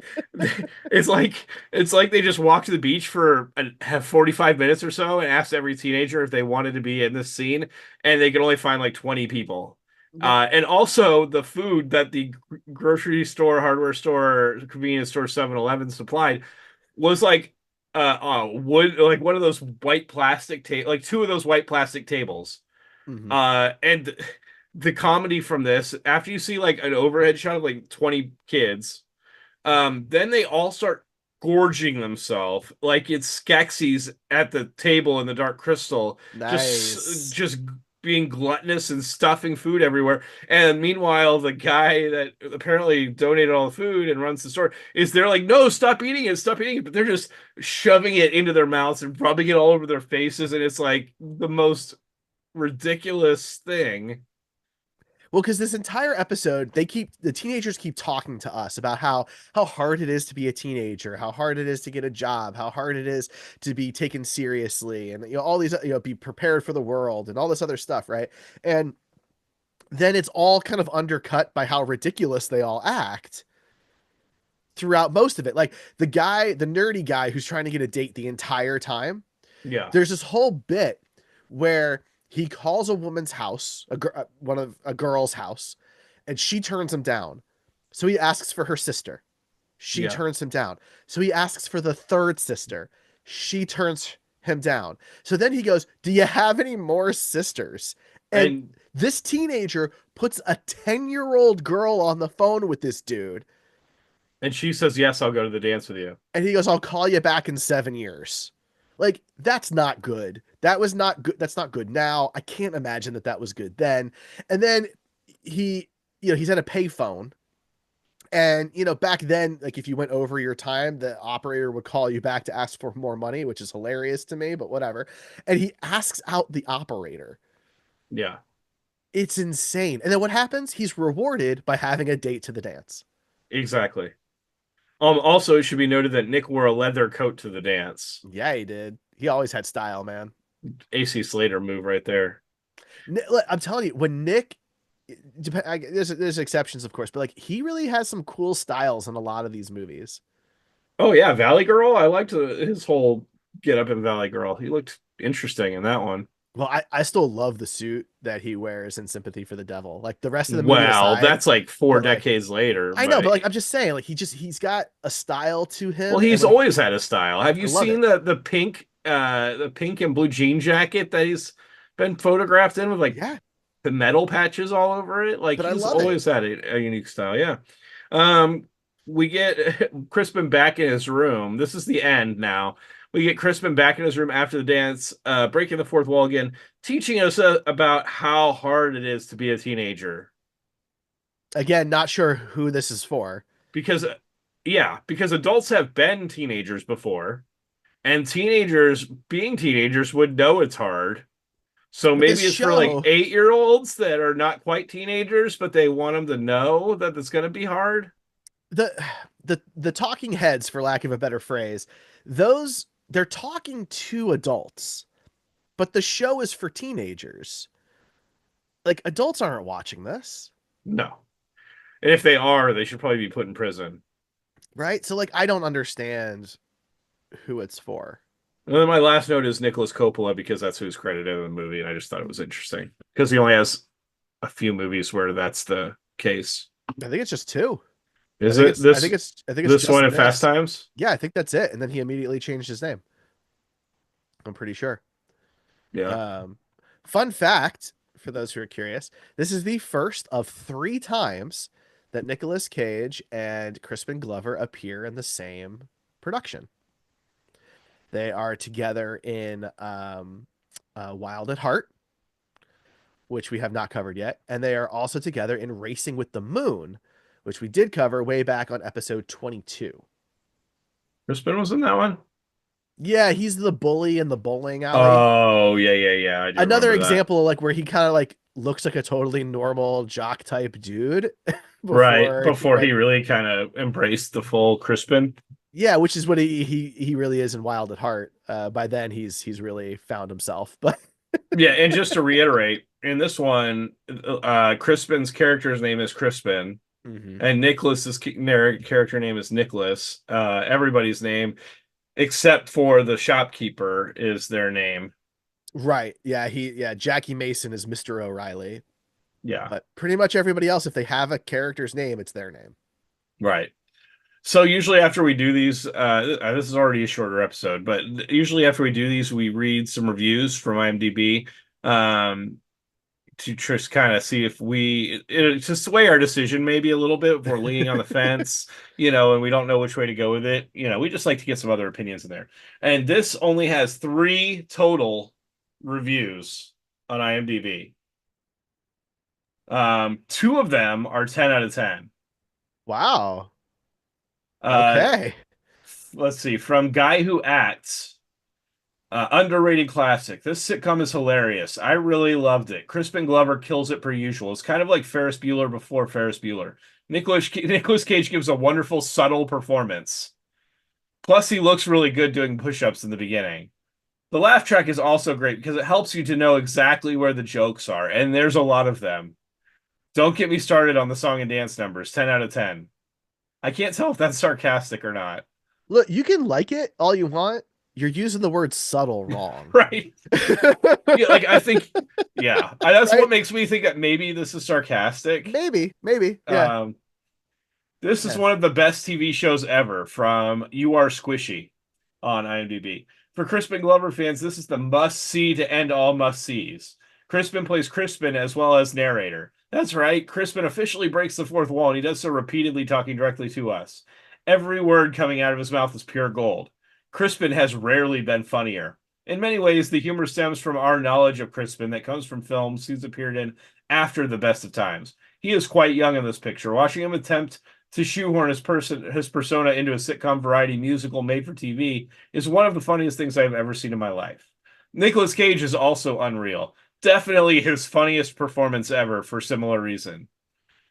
[SPEAKER 2] it's like they just walked to the beach for have 45 minutes or so and asked every teenager if they wanted to be in this scene, and they could only find like 20 people.
[SPEAKER 1] Yep.
[SPEAKER 2] And also the food that the grocery store, hardware store, convenience store, 7-Eleven supplied was like wood, like one of those white plastic like two of those white plastic tables.
[SPEAKER 1] Hmm.
[SPEAKER 2] And the comedy from this, after you see like an overhead shot of like 20 kids, then they all start gorging themselves like it's Skeksis at the table in the Dark Crystal,
[SPEAKER 1] Nice.
[SPEAKER 2] just being gluttonous and stuffing food everywhere. And meanwhile, the guy that apparently donated all the food and runs the store is there like, no, stop eating it, stop eating it. But they're just shoving it into their mouths and rubbing it all over their faces, and it's like the most ridiculous thing.
[SPEAKER 1] Well, because this entire episode, the teenagers keep talking to us about how hard it is to be a teenager, how hard it is to get a job, how hard it is to be taken seriously, and all these be prepared for the world and all this other stuff, right? And then it's all kind of undercut by how ridiculous they all act throughout most of it. Like the nerdy guy who's trying to get a date the entire time.
[SPEAKER 2] Yeah,
[SPEAKER 1] There's this whole bit where he calls a woman's house, one of a girl's house, and she turns him down. So he asks for her sister. She
[SPEAKER 2] yeah.
[SPEAKER 1] turns him down. So he asks for the third sister. She turns him down. So then he goes, "Do you have any more sisters?" And
[SPEAKER 2] And
[SPEAKER 1] this teenager puts a 10-year-old girl on the phone with this dude.
[SPEAKER 2] she says, yes, I'll go to the dance with you.
[SPEAKER 1] And he goes, "I'll call you back in 7 years." Like, that's not good. That was not good. That's not good now. I can't imagine that that was good then. And then he, he's at a payphone. And, back then, like, if you went over your time, the operator would call you back to ask for more money, which is hilarious to me, but whatever. And he asks out the operator.
[SPEAKER 2] Yeah,
[SPEAKER 1] It's insane. And then what happens? He's rewarded by having a date to the dance.
[SPEAKER 2] exactly. Also, it should be noted that Nick wore a leather coat to the dance.
[SPEAKER 1] Yeah, he did. He always had style, man.
[SPEAKER 2] AC Slater move right there.
[SPEAKER 1] I'm telling you, when Nick, there's exceptions, of course, but like he really has some cool styles in a lot of these movies.
[SPEAKER 2] Oh yeah, Valley Girl. I liked his whole get up in Valley Girl. He looked interesting in that one.
[SPEAKER 1] Well, I still love the suit that he wears in Sympathy for the Devil. Like the rest of the movie
[SPEAKER 2] Well,
[SPEAKER 1] aside,
[SPEAKER 2] that's like four
[SPEAKER 1] but like
[SPEAKER 2] decades later,
[SPEAKER 1] I know,
[SPEAKER 2] but
[SPEAKER 1] but like I'm just saying, like he's got a style to
[SPEAKER 2] well,
[SPEAKER 1] him, and
[SPEAKER 2] he's
[SPEAKER 1] when
[SPEAKER 2] always had a style. Have
[SPEAKER 1] I
[SPEAKER 2] you
[SPEAKER 1] love
[SPEAKER 2] seen
[SPEAKER 1] it.
[SPEAKER 2] the pink the pink and blue jean jacket that he's been photographed in with like
[SPEAKER 1] Yeah,
[SPEAKER 2] the metal patches all over it. Like
[SPEAKER 1] but I
[SPEAKER 2] he's
[SPEAKER 1] love it.
[SPEAKER 2] always had a unique style. Yeah. Um, we get Crispin back in his room. This is the end now. We get Crispin back in his room after the dance, breaking the fourth wall again, teaching us about how hard it is to be a teenager.
[SPEAKER 1] Again, not sure who this is for.
[SPEAKER 2] Because, yeah, because adults have been teenagers before, and teenagers, being teenagers, would know it's hard. So
[SPEAKER 1] But this
[SPEAKER 2] maybe it's for like
[SPEAKER 1] show,
[SPEAKER 2] 8-year-olds that are not quite teenagers, but they want them to know that it's going to be hard.
[SPEAKER 1] the the talking heads, for lack of a better phrase, those they're talking to adults, but the show is for teenagers. Like adults aren't watching this,
[SPEAKER 2] No. And if they are, they should probably be put in prison.
[SPEAKER 1] right? So like I don't understand who it's for.
[SPEAKER 2] And then my last note is Nicolas Coppola because that's who's credited in the movie, and I just thought it was interesting because he only has a few movies where that's the case.
[SPEAKER 1] I think it's just two. I
[SPEAKER 2] Is
[SPEAKER 1] think
[SPEAKER 2] it
[SPEAKER 1] it's I think it's I think it's
[SPEAKER 2] this
[SPEAKER 1] just
[SPEAKER 2] one in Fast
[SPEAKER 1] this.
[SPEAKER 2] Times?
[SPEAKER 1] Yeah, I think that's it. And then he immediately changed his name. I'm pretty sure.
[SPEAKER 2] Yeah.
[SPEAKER 1] Um, Fun fact for those who are curious, this is the first of three times that Nicolas Cage and Crispin Glover appear in the same production. They are together in Wild at Heart, which we have not covered yet, and they are also together in Racing with the Moon, which we did cover way back on episode 22.
[SPEAKER 2] Crispin was in that one?
[SPEAKER 1] Yeah, he's the bully in the bowling alley.
[SPEAKER 2] Oh, yeah, yeah, yeah. I do
[SPEAKER 1] Another
[SPEAKER 2] remember that.
[SPEAKER 1] example of like where he kind of like looks like a totally normal jock type dude
[SPEAKER 2] Right.
[SPEAKER 1] before
[SPEAKER 2] Before he
[SPEAKER 1] like
[SPEAKER 2] really kind of embraced the full Crispin.
[SPEAKER 1] yeah, which is what he really is in Wild at Heart. By then he's really found himself. But
[SPEAKER 2] Yeah, and just to reiterate, in this one, Crispin's character's name is Crispin,
[SPEAKER 1] Mhm.
[SPEAKER 2] and Nicholas's character name is Nicholas. Everybody's name, except for the shopkeeper, is their name.
[SPEAKER 1] Right, yeah, Jackie Mason is Mr. O'Reilly,
[SPEAKER 2] Yeah,
[SPEAKER 1] but pretty much everybody else, if they have a character's name, it's their name.
[SPEAKER 2] right. So usually after we do these, this is already a shorter episode, but usually after we do these, we read some reviews from IMDb. To just kind of see if to sway our decision maybe a little bit if we're leaning on the fence, and we don't know which way to go with it. We just like to get some other opinions in there. And this only has 3 total reviews on IMDb. 2 of them are 10 out of 10.
[SPEAKER 1] Wow.
[SPEAKER 2] Uh,
[SPEAKER 1] Okay.
[SPEAKER 2] let's see, from Guy Who Acts. Underrated classic. This sitcom is hilarious. I really loved it. Crispin Glover kills it per usual. It's kind of like Ferris Bueller before Ferris Bueller. Nicolas Cage gives a wonderful, subtle performance. Plus, he looks really good doing push-ups in the beginning. The laugh track is also great because it helps you to know exactly where the jokes are, and there's a lot of them. Don't get me started on the song and dance numbers. 10 out of 10. I can't tell if that's sarcastic or not.
[SPEAKER 1] Look, you can like it all you want. You're using the word subtle wrong.
[SPEAKER 2] Right? Yeah, like I think, yeah, that's what
[SPEAKER 1] Right?
[SPEAKER 2] makes me think that maybe this is sarcastic.
[SPEAKER 1] Maybe. Yeah.
[SPEAKER 2] Um, this is
[SPEAKER 1] Yeah.
[SPEAKER 2] one of the best TV shows ever from You Are Squishy on IMDb. For Crispin Glover fans, this is the must see to end all must sees. Crispin plays Crispin as well as narrator. That's right, Crispin officially breaks the fourth wall, and he does so repeatedly, talking directly to us. Every word coming out of his mouth is pure gold. Crispin has rarely been funnier. In many ways, the humor stems from our knowledge of Crispin that comes from films he's appeared in after the best of times. He is quite young in this picture. Watching him attempt to shoehorn his persona into a sitcom variety musical made for TV is one of the funniest things I've ever seen in my life. Nicolas Cage is also unreal. Definitely his funniest performance ever for similar reason.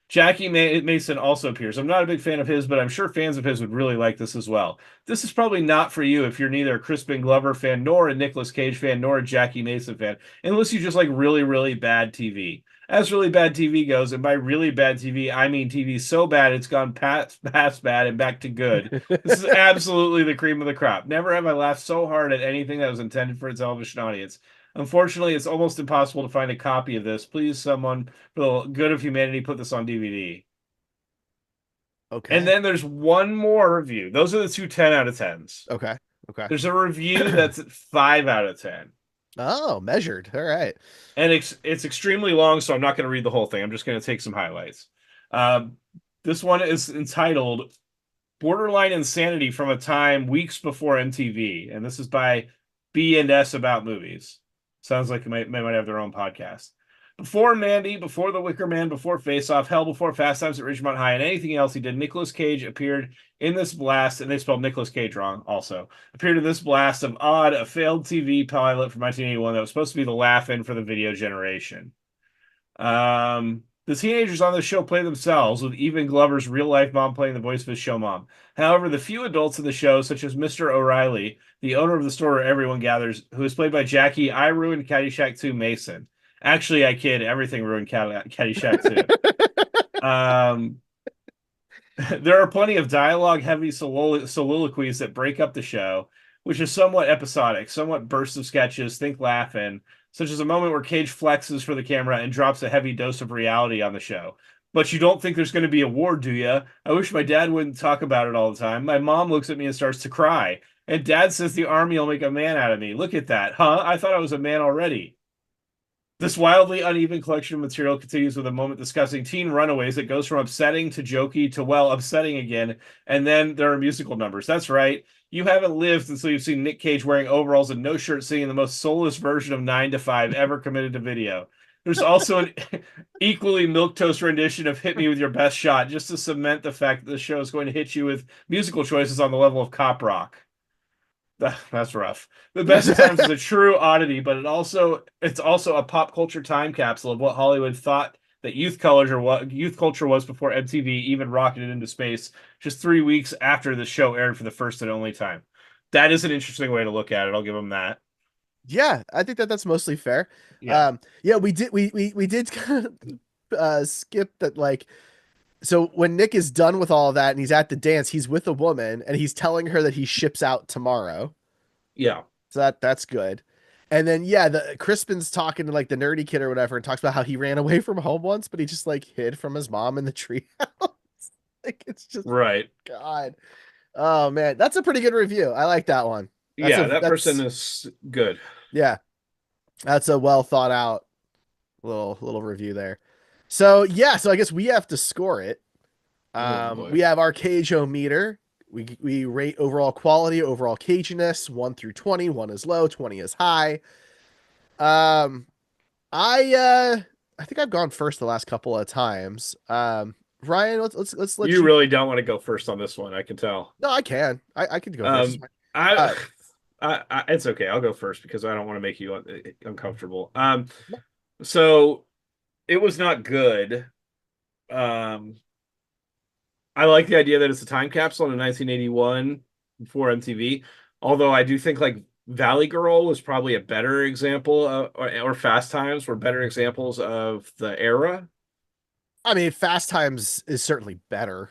[SPEAKER 2] Jackie Mason also appears. I'm not a big fan of his, but I'm sure fans of his would really like this as well. This is probably not for you if you're neither a Crispin Glover fan, nor a Nicolas Cage fan, nor a Jackie Mason fan, unless you just like really, really bad TV. As really bad TV goes, and by really bad TV, I mean TV so bad it's gone past bad and back to good. This is absolutely the cream of the crop. Never have I laughed so hard at anything that was intended for a television audience. Unfortunately, it's almost impossible to find a copy of this. Please, someone, for the good of humanity, put this on DVD. And
[SPEAKER 1] Okay.
[SPEAKER 2] then there's one more review. Those are the two 10 out of 10s.
[SPEAKER 1] Okay. Okay.
[SPEAKER 2] There's a review that's at 5 out of 10.
[SPEAKER 1] Oh, measured. All right.
[SPEAKER 2] And it's extremely long, so I'm not going to read the whole thing. I'm just going to take some highlights. Um, this one is entitled Borderline Insanity from a Time Weeks Before MTV, and this is by B and S About Movies. Sounds like they might have their own podcast. Before Mandy, before The Wicker Man, before Face Off, hell, before Fast Times at Ridgemont High, and anything else he did, Nicolas Cage appeared in this blast, and they spelled Nicolas Cage wrong also, appeared in this blast of Odd, a failed TV pilot from 1981 that was supposed to be the laugh-in for the video generation. The teenagers on the show play themselves, with Evan Glover's real life mom playing the voice of his show mom. However, the few adults in the show, such as Mr. O'Reilly, the owner of the store where everyone gathers, who is played by Jackie, I ruined Caddyshack 2 Mason. Actually, I kid, everything ruined Caddyshack 2. Um, there are plenty of dialogue heavy soliloquies that break up the show, which is somewhat episodic, somewhat bursts of sketches, think laughing, such as a moment where Cage flexes for the camera and drops a heavy dose of reality on the show. But you don't think there's going to be a war, do you? I wish my dad wouldn't talk about it all the time. My mom looks at me and starts to cry. And dad says the army will make a man out of me. Look at that. Huh? I thought I was a man already. This wildly uneven collection of material continues with a moment discussing teen runaways that goes from upsetting to jokey to, well, upsetting again. And then there are musical numbers. That's right. You haven't lived until you've seen Nick Cage wearing overalls and no shirt singing the most soulless version of 9 to 5 ever committed to video. There's also an equally milquetoast rendition of Hit Me With Your Best Shot, just to cement the fact that the show is going to hit you with musical choices on the level of cop rock. That's rough. The Best of Times is a true oddity, but it's also a pop culture time capsule of what Hollywood thought that youth culture was before MTV even rocketed into space just 3 weeks after the show aired for the first and only time. That is an interesting way to look at it. I'll give them that.
[SPEAKER 1] Yeah, I think that that's mostly fair.
[SPEAKER 2] Yeah.
[SPEAKER 1] Yeah, we did kind of skip that. Like, so when Nick is done with all of that and he's at the dance, he's with a woman and he's telling her that he ships out tomorrow.
[SPEAKER 2] Yeah.
[SPEAKER 1] So that's good. And then yeah, the Crispin's talking to like the nerdy kid or whatever and talks about how he ran away from home once, but he just like hid from his mom in the tree. Like it's just
[SPEAKER 2] Right.
[SPEAKER 1] God. Oh man, that's a pretty good review. I like that one.
[SPEAKER 2] Yeah, that person
[SPEAKER 1] That's
[SPEAKER 2] is good.
[SPEAKER 1] yeah, that's a well thought out little review there. So yeah, so I guess we have to score it.
[SPEAKER 2] Oh boy.
[SPEAKER 1] We have our Cage-O-meter. We rate overall quality, overall caginess, 1 through 20. 1 is low, 20 is high. Um, I think I've gone first the last couple of times. Ryan, let's let
[SPEAKER 2] You
[SPEAKER 1] you.
[SPEAKER 2] really don't want to go first on this one, I can tell.
[SPEAKER 1] No, I can. I can go first. It's
[SPEAKER 2] Um,
[SPEAKER 1] fine.
[SPEAKER 2] I,
[SPEAKER 1] Uh,
[SPEAKER 2] it's okay. I'll go first because I don't want to make you uncomfortable. So it was not good. Um, I like the idea that it's a time capsule in 1981 before MTV. Although I do think like Valley Girl was probably a better example or Fast Times were better examples of the era.
[SPEAKER 1] I mean, Fast Times is certainly better.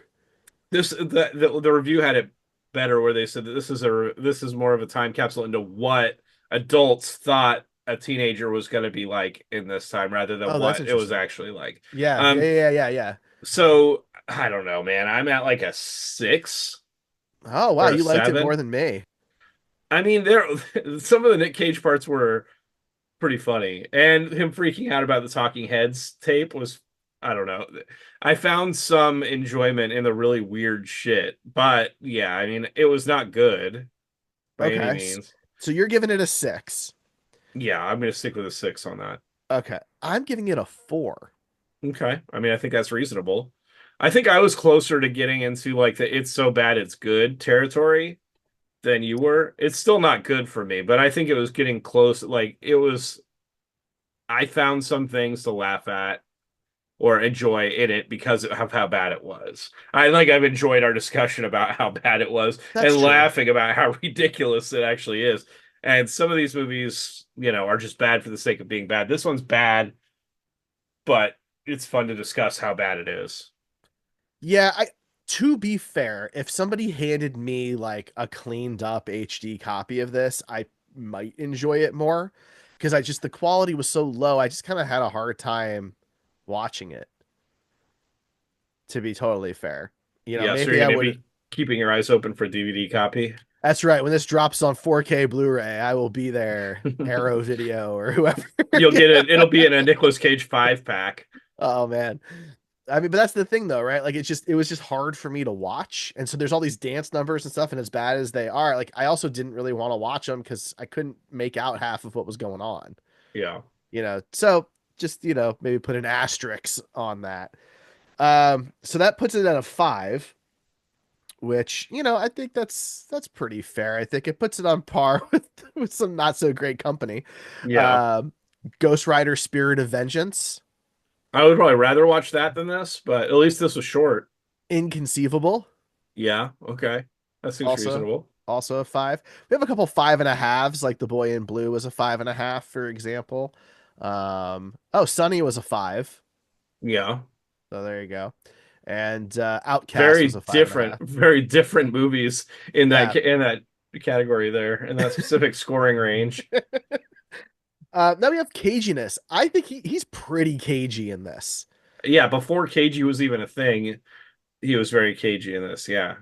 [SPEAKER 2] The review had it better where they said that this is more of a time capsule into what adults thought a teenager was going to be like in this time rather than
[SPEAKER 1] Oh, that's
[SPEAKER 2] what it was
[SPEAKER 1] interesting.
[SPEAKER 2] actually like.
[SPEAKER 1] Yeah, yeah,
[SPEAKER 2] Um,
[SPEAKER 1] yeah, yeah, yeah.
[SPEAKER 2] so I don't know, man. I'm at like a 6
[SPEAKER 1] Oh, wow,
[SPEAKER 2] or a
[SPEAKER 1] you liked it more
[SPEAKER 2] 7.
[SPEAKER 1] than me.
[SPEAKER 2] I mean, there some of the Nick Cage parts were pretty funny, and him freaking out about the Talking Heads tape was, I don't know. I found some enjoyment in the really weird shit, but yeah, I mean, it was not good by any
[SPEAKER 1] Okay,
[SPEAKER 2] means.
[SPEAKER 1] so you're giving it a 6.
[SPEAKER 2] Yeah, I'm gonna stick with a 6 on that.
[SPEAKER 1] Okay, I'm giving it a 4.
[SPEAKER 2] Okay, I mean, I think that's reasonable. I think I was closer to getting into like the "it's so bad it's good" territory than you were. It's still not good for me, but I think it was getting close. Like it was, I found some things to laugh at or enjoy in it because of how bad it was. I've enjoyed our discussion about how bad it was
[SPEAKER 1] That's
[SPEAKER 2] and
[SPEAKER 1] true.
[SPEAKER 2] laughing about how ridiculous it actually is. And some of these movies, are just bad for the sake of being bad. This one's bad, but it's fun to discuss how bad it is.
[SPEAKER 1] Yeah, I to be fair, if somebody handed me like a cleaned up HD copy of this, I might enjoy it more because I just the quality was so low. I just kind of had a hard time watching it, to be totally fair.
[SPEAKER 2] Yeah, so you're
[SPEAKER 1] Maybe I
[SPEAKER 2] going to
[SPEAKER 1] would
[SPEAKER 2] be keeping your eyes open for a DVD copy.
[SPEAKER 1] That's right. When this drops on 4K Blu-ray, I will be there. Arrow Video or whoever.
[SPEAKER 2] You'll
[SPEAKER 1] Yeah.
[SPEAKER 2] get it. It'll be in a Nicolas Cage 5 pack.
[SPEAKER 1] Oh man. I mean, but that's the thing though, right? Like it was just hard for me to watch. And so there's all these dance numbers and stuff, and as bad as they are, like I also didn't really want to watch them because I couldn't make out half of what was going on.
[SPEAKER 2] Yeah.
[SPEAKER 1] So just, maybe put an asterisk on that. So that puts it at a 5, which, I think that's pretty fair. I think it puts it on par with some not so great company.
[SPEAKER 2] Yeah.
[SPEAKER 1] Um, Ghost Rider Spirit of Vengeance,
[SPEAKER 2] I would probably rather watch that than this, but at least this was short.
[SPEAKER 1] Inconceivable,
[SPEAKER 2] Yeah. Okay. That seems
[SPEAKER 1] also
[SPEAKER 2] reasonable.
[SPEAKER 1] also a 5. We have a couple 5.5s, like The Boy in Blue was a 5.5, for example. Oh, Sunny was a 5.
[SPEAKER 2] Yeah.
[SPEAKER 1] So there you go. And Outcast was
[SPEAKER 2] Very
[SPEAKER 1] a five and a
[SPEAKER 2] different,
[SPEAKER 1] half.
[SPEAKER 2] very different movies in that
[SPEAKER 1] Yeah.
[SPEAKER 2] in that category there, in that specific scoring range.
[SPEAKER 1] Now we have caginess. I think he's pretty cagey in this.
[SPEAKER 2] Yeah, before cagey was even a thing, he was very cagey in this. Yeah.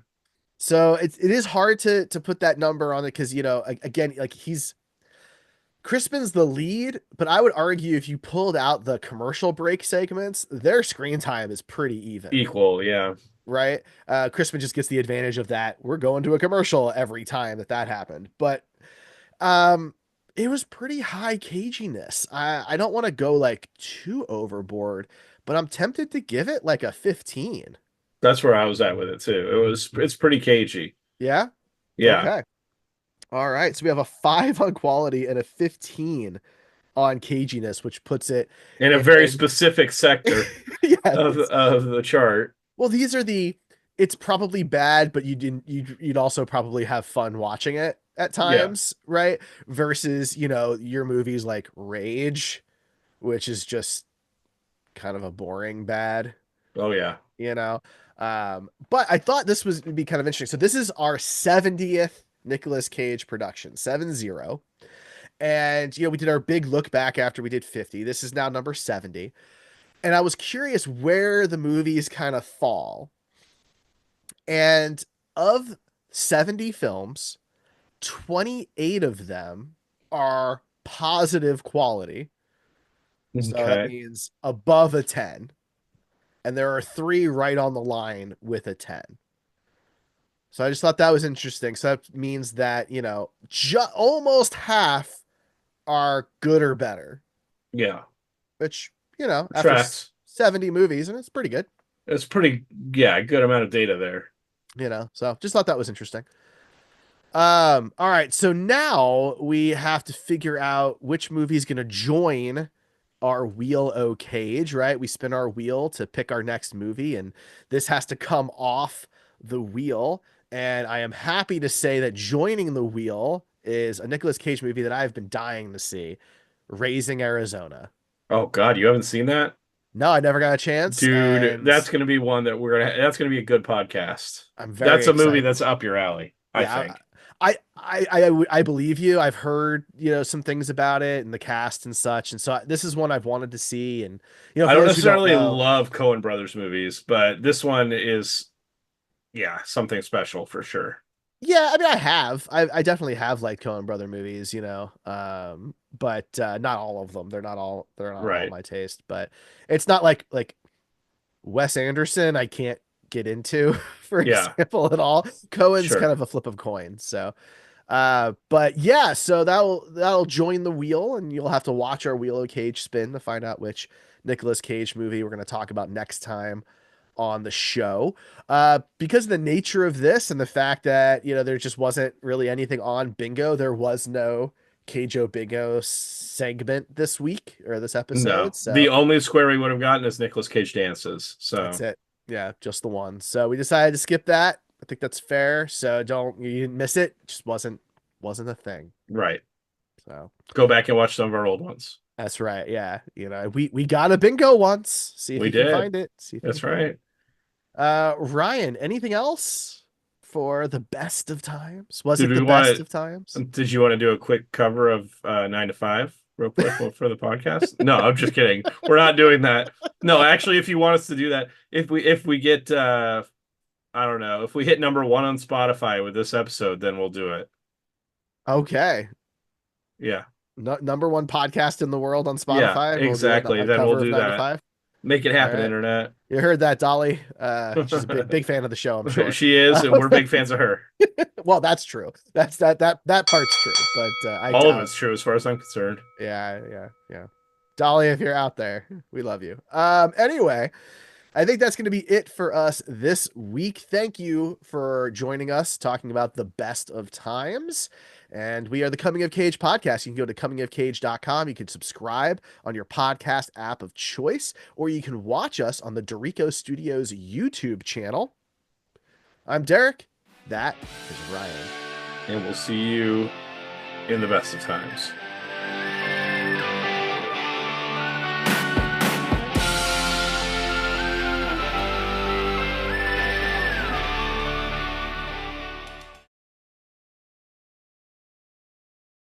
[SPEAKER 1] So it is hard to put that number on it because again, like he's Crispin's the lead, but I would argue if you pulled out the commercial break segments, their screen time is pretty even,
[SPEAKER 2] Equal, yeah.
[SPEAKER 1] right? Crispin just gets the advantage of that. We're going to a commercial every time that happened, but um, it was pretty high caginess. I don't want to go like too overboard, but I'm tempted to give it like a 15.
[SPEAKER 2] That's where I was at with it too. It's pretty cagey.
[SPEAKER 1] Yeah.
[SPEAKER 2] Yeah.
[SPEAKER 1] Okay. All right. So we have a 5 on quality and a 15 on caginess, which puts it
[SPEAKER 2] In a very
[SPEAKER 1] in.
[SPEAKER 2] specific sector
[SPEAKER 1] Yeah.
[SPEAKER 2] of the chart.
[SPEAKER 1] Well, these are it's probably bad, but you'd also probably have fun watching it at
[SPEAKER 2] Yeah.
[SPEAKER 1] times, right? Versus, your movies like Rage, which is just kind of a boring bad,
[SPEAKER 2] Oh yeah.
[SPEAKER 1] you know. But I thought this would be kind of interesting. So this is our 70th Nicolas Cage production, 70. And we did our big look back after we did 50. This is now number 70. And I was curious where the movies kind of fall. And of 70 films, 28 of them are positive quality. So that
[SPEAKER 2] Okay.
[SPEAKER 1] means above a 10. And there are 3 right on the line with a 10. So I just thought that was interesting. So that means that, almost half are good or better,
[SPEAKER 2] Yeah.
[SPEAKER 1] which, after
[SPEAKER 2] Tracks.
[SPEAKER 1] 70 movies, and it's pretty good,
[SPEAKER 2] It's pretty, yeah, good amount of data there.
[SPEAKER 1] So just thought that was interesting. All right. So now we have to figure out which movie is going to join our wheel o cage, right? We spin our wheel to pick our next movie, and this has to come off the wheel. And I am happy to say that joining the wheel is a Nicolas Cage movie that I've been dying to see, Raising Arizona.
[SPEAKER 2] Oh God, you haven't seen that?
[SPEAKER 1] No, I never got a chance,
[SPEAKER 2] Dude,
[SPEAKER 1] and
[SPEAKER 2] that's gonna be one that that's gonna be a good podcast.
[SPEAKER 1] I'm very
[SPEAKER 2] That's a movie
[SPEAKER 1] excited.
[SPEAKER 2] that's up your alley, I
[SPEAKER 1] Yeah,
[SPEAKER 2] think.
[SPEAKER 1] I believe you. I've heard some things about it and the cast and such, and so this is one I've wanted to see. And
[SPEAKER 2] I
[SPEAKER 1] for
[SPEAKER 2] don't
[SPEAKER 1] those who don't
[SPEAKER 2] necessarily
[SPEAKER 1] know,
[SPEAKER 2] love Coen Brothers movies, but this one is, yeah, something special for sure.
[SPEAKER 1] yeah, I mean, I definitely have liked Coen Brother movies, but not all of them. They're not all
[SPEAKER 2] Right.
[SPEAKER 1] my taste. But it's not like Wes Anderson. I can't get into, for
[SPEAKER 2] Yeah,
[SPEAKER 1] example, at all. Cohen's kind
[SPEAKER 2] sure.
[SPEAKER 1] of a flip of coin. So. But yeah, so that'll join the wheel, and you'll have to watch our Wheel of Cage spin to find out which Nicolas Cage movie we're going to talk about next time on the show. Because of the nature of this and the fact that there just wasn't really anything on Bingo, there was no Cageo Bingo segment this week or this episode,
[SPEAKER 2] No. The
[SPEAKER 1] so
[SPEAKER 2] only square we would have gotten is Nicolas Cage dances.
[SPEAKER 1] that's
[SPEAKER 2] So,
[SPEAKER 1] it. Yeah, just the one. So we decided to skip that. I think that's fair. So you didn't miss it. It just wasn't a thing.
[SPEAKER 2] right.
[SPEAKER 1] So
[SPEAKER 2] Go back and watch some of our old ones.
[SPEAKER 1] that's right. Yeah. We got a bingo once. See if
[SPEAKER 2] We
[SPEAKER 1] you can
[SPEAKER 2] did.
[SPEAKER 1] find it. See if you can
[SPEAKER 2] That's
[SPEAKER 1] find
[SPEAKER 2] right.
[SPEAKER 1] it. Ryan, anything else for the best of times? Was
[SPEAKER 2] Did
[SPEAKER 1] it
[SPEAKER 2] we
[SPEAKER 1] the best
[SPEAKER 2] want
[SPEAKER 1] of times?
[SPEAKER 2] Did you want to do a quick cover of 9 to 5 real quick for the podcast? No, I'm just kidding. We're not doing that. No, actually, if you want us to do that, if we get I don't know. If we hit number one on Spotify with this episode, then we'll do it.
[SPEAKER 1] Okay.
[SPEAKER 2] Yeah.
[SPEAKER 1] No, number one podcast in the world on
[SPEAKER 2] Yeah,
[SPEAKER 1] Spotify, and we'll do
[SPEAKER 2] exactly.
[SPEAKER 1] a
[SPEAKER 2] Then we'll
[SPEAKER 1] cover of
[SPEAKER 2] do
[SPEAKER 1] nine to
[SPEAKER 2] that.
[SPEAKER 1] five.
[SPEAKER 2] Make it
[SPEAKER 1] All
[SPEAKER 2] happen,
[SPEAKER 1] right.
[SPEAKER 2] internet.
[SPEAKER 1] You heard that, Dolly. She's a big fan of the show, I'm sure.
[SPEAKER 2] She is, and we're big fans of her.
[SPEAKER 1] Well, that's true. That part's true, but I
[SPEAKER 2] All of
[SPEAKER 1] doubt.
[SPEAKER 2] it's true as far as I'm concerned.
[SPEAKER 1] Yeah. Dolly, if you're out there, we love you. Anyway, I think that's going to be it for us this week. Thank you for joining us talking about the best of times. And we are the Coming of Cage podcast. You can go to comingofcage.com. You can subscribe on your podcast app of choice, or you can watch us on the Derrico Studios YouTube channel. I'm Derek. That is Ryan.
[SPEAKER 2] And we'll see you in the best of times.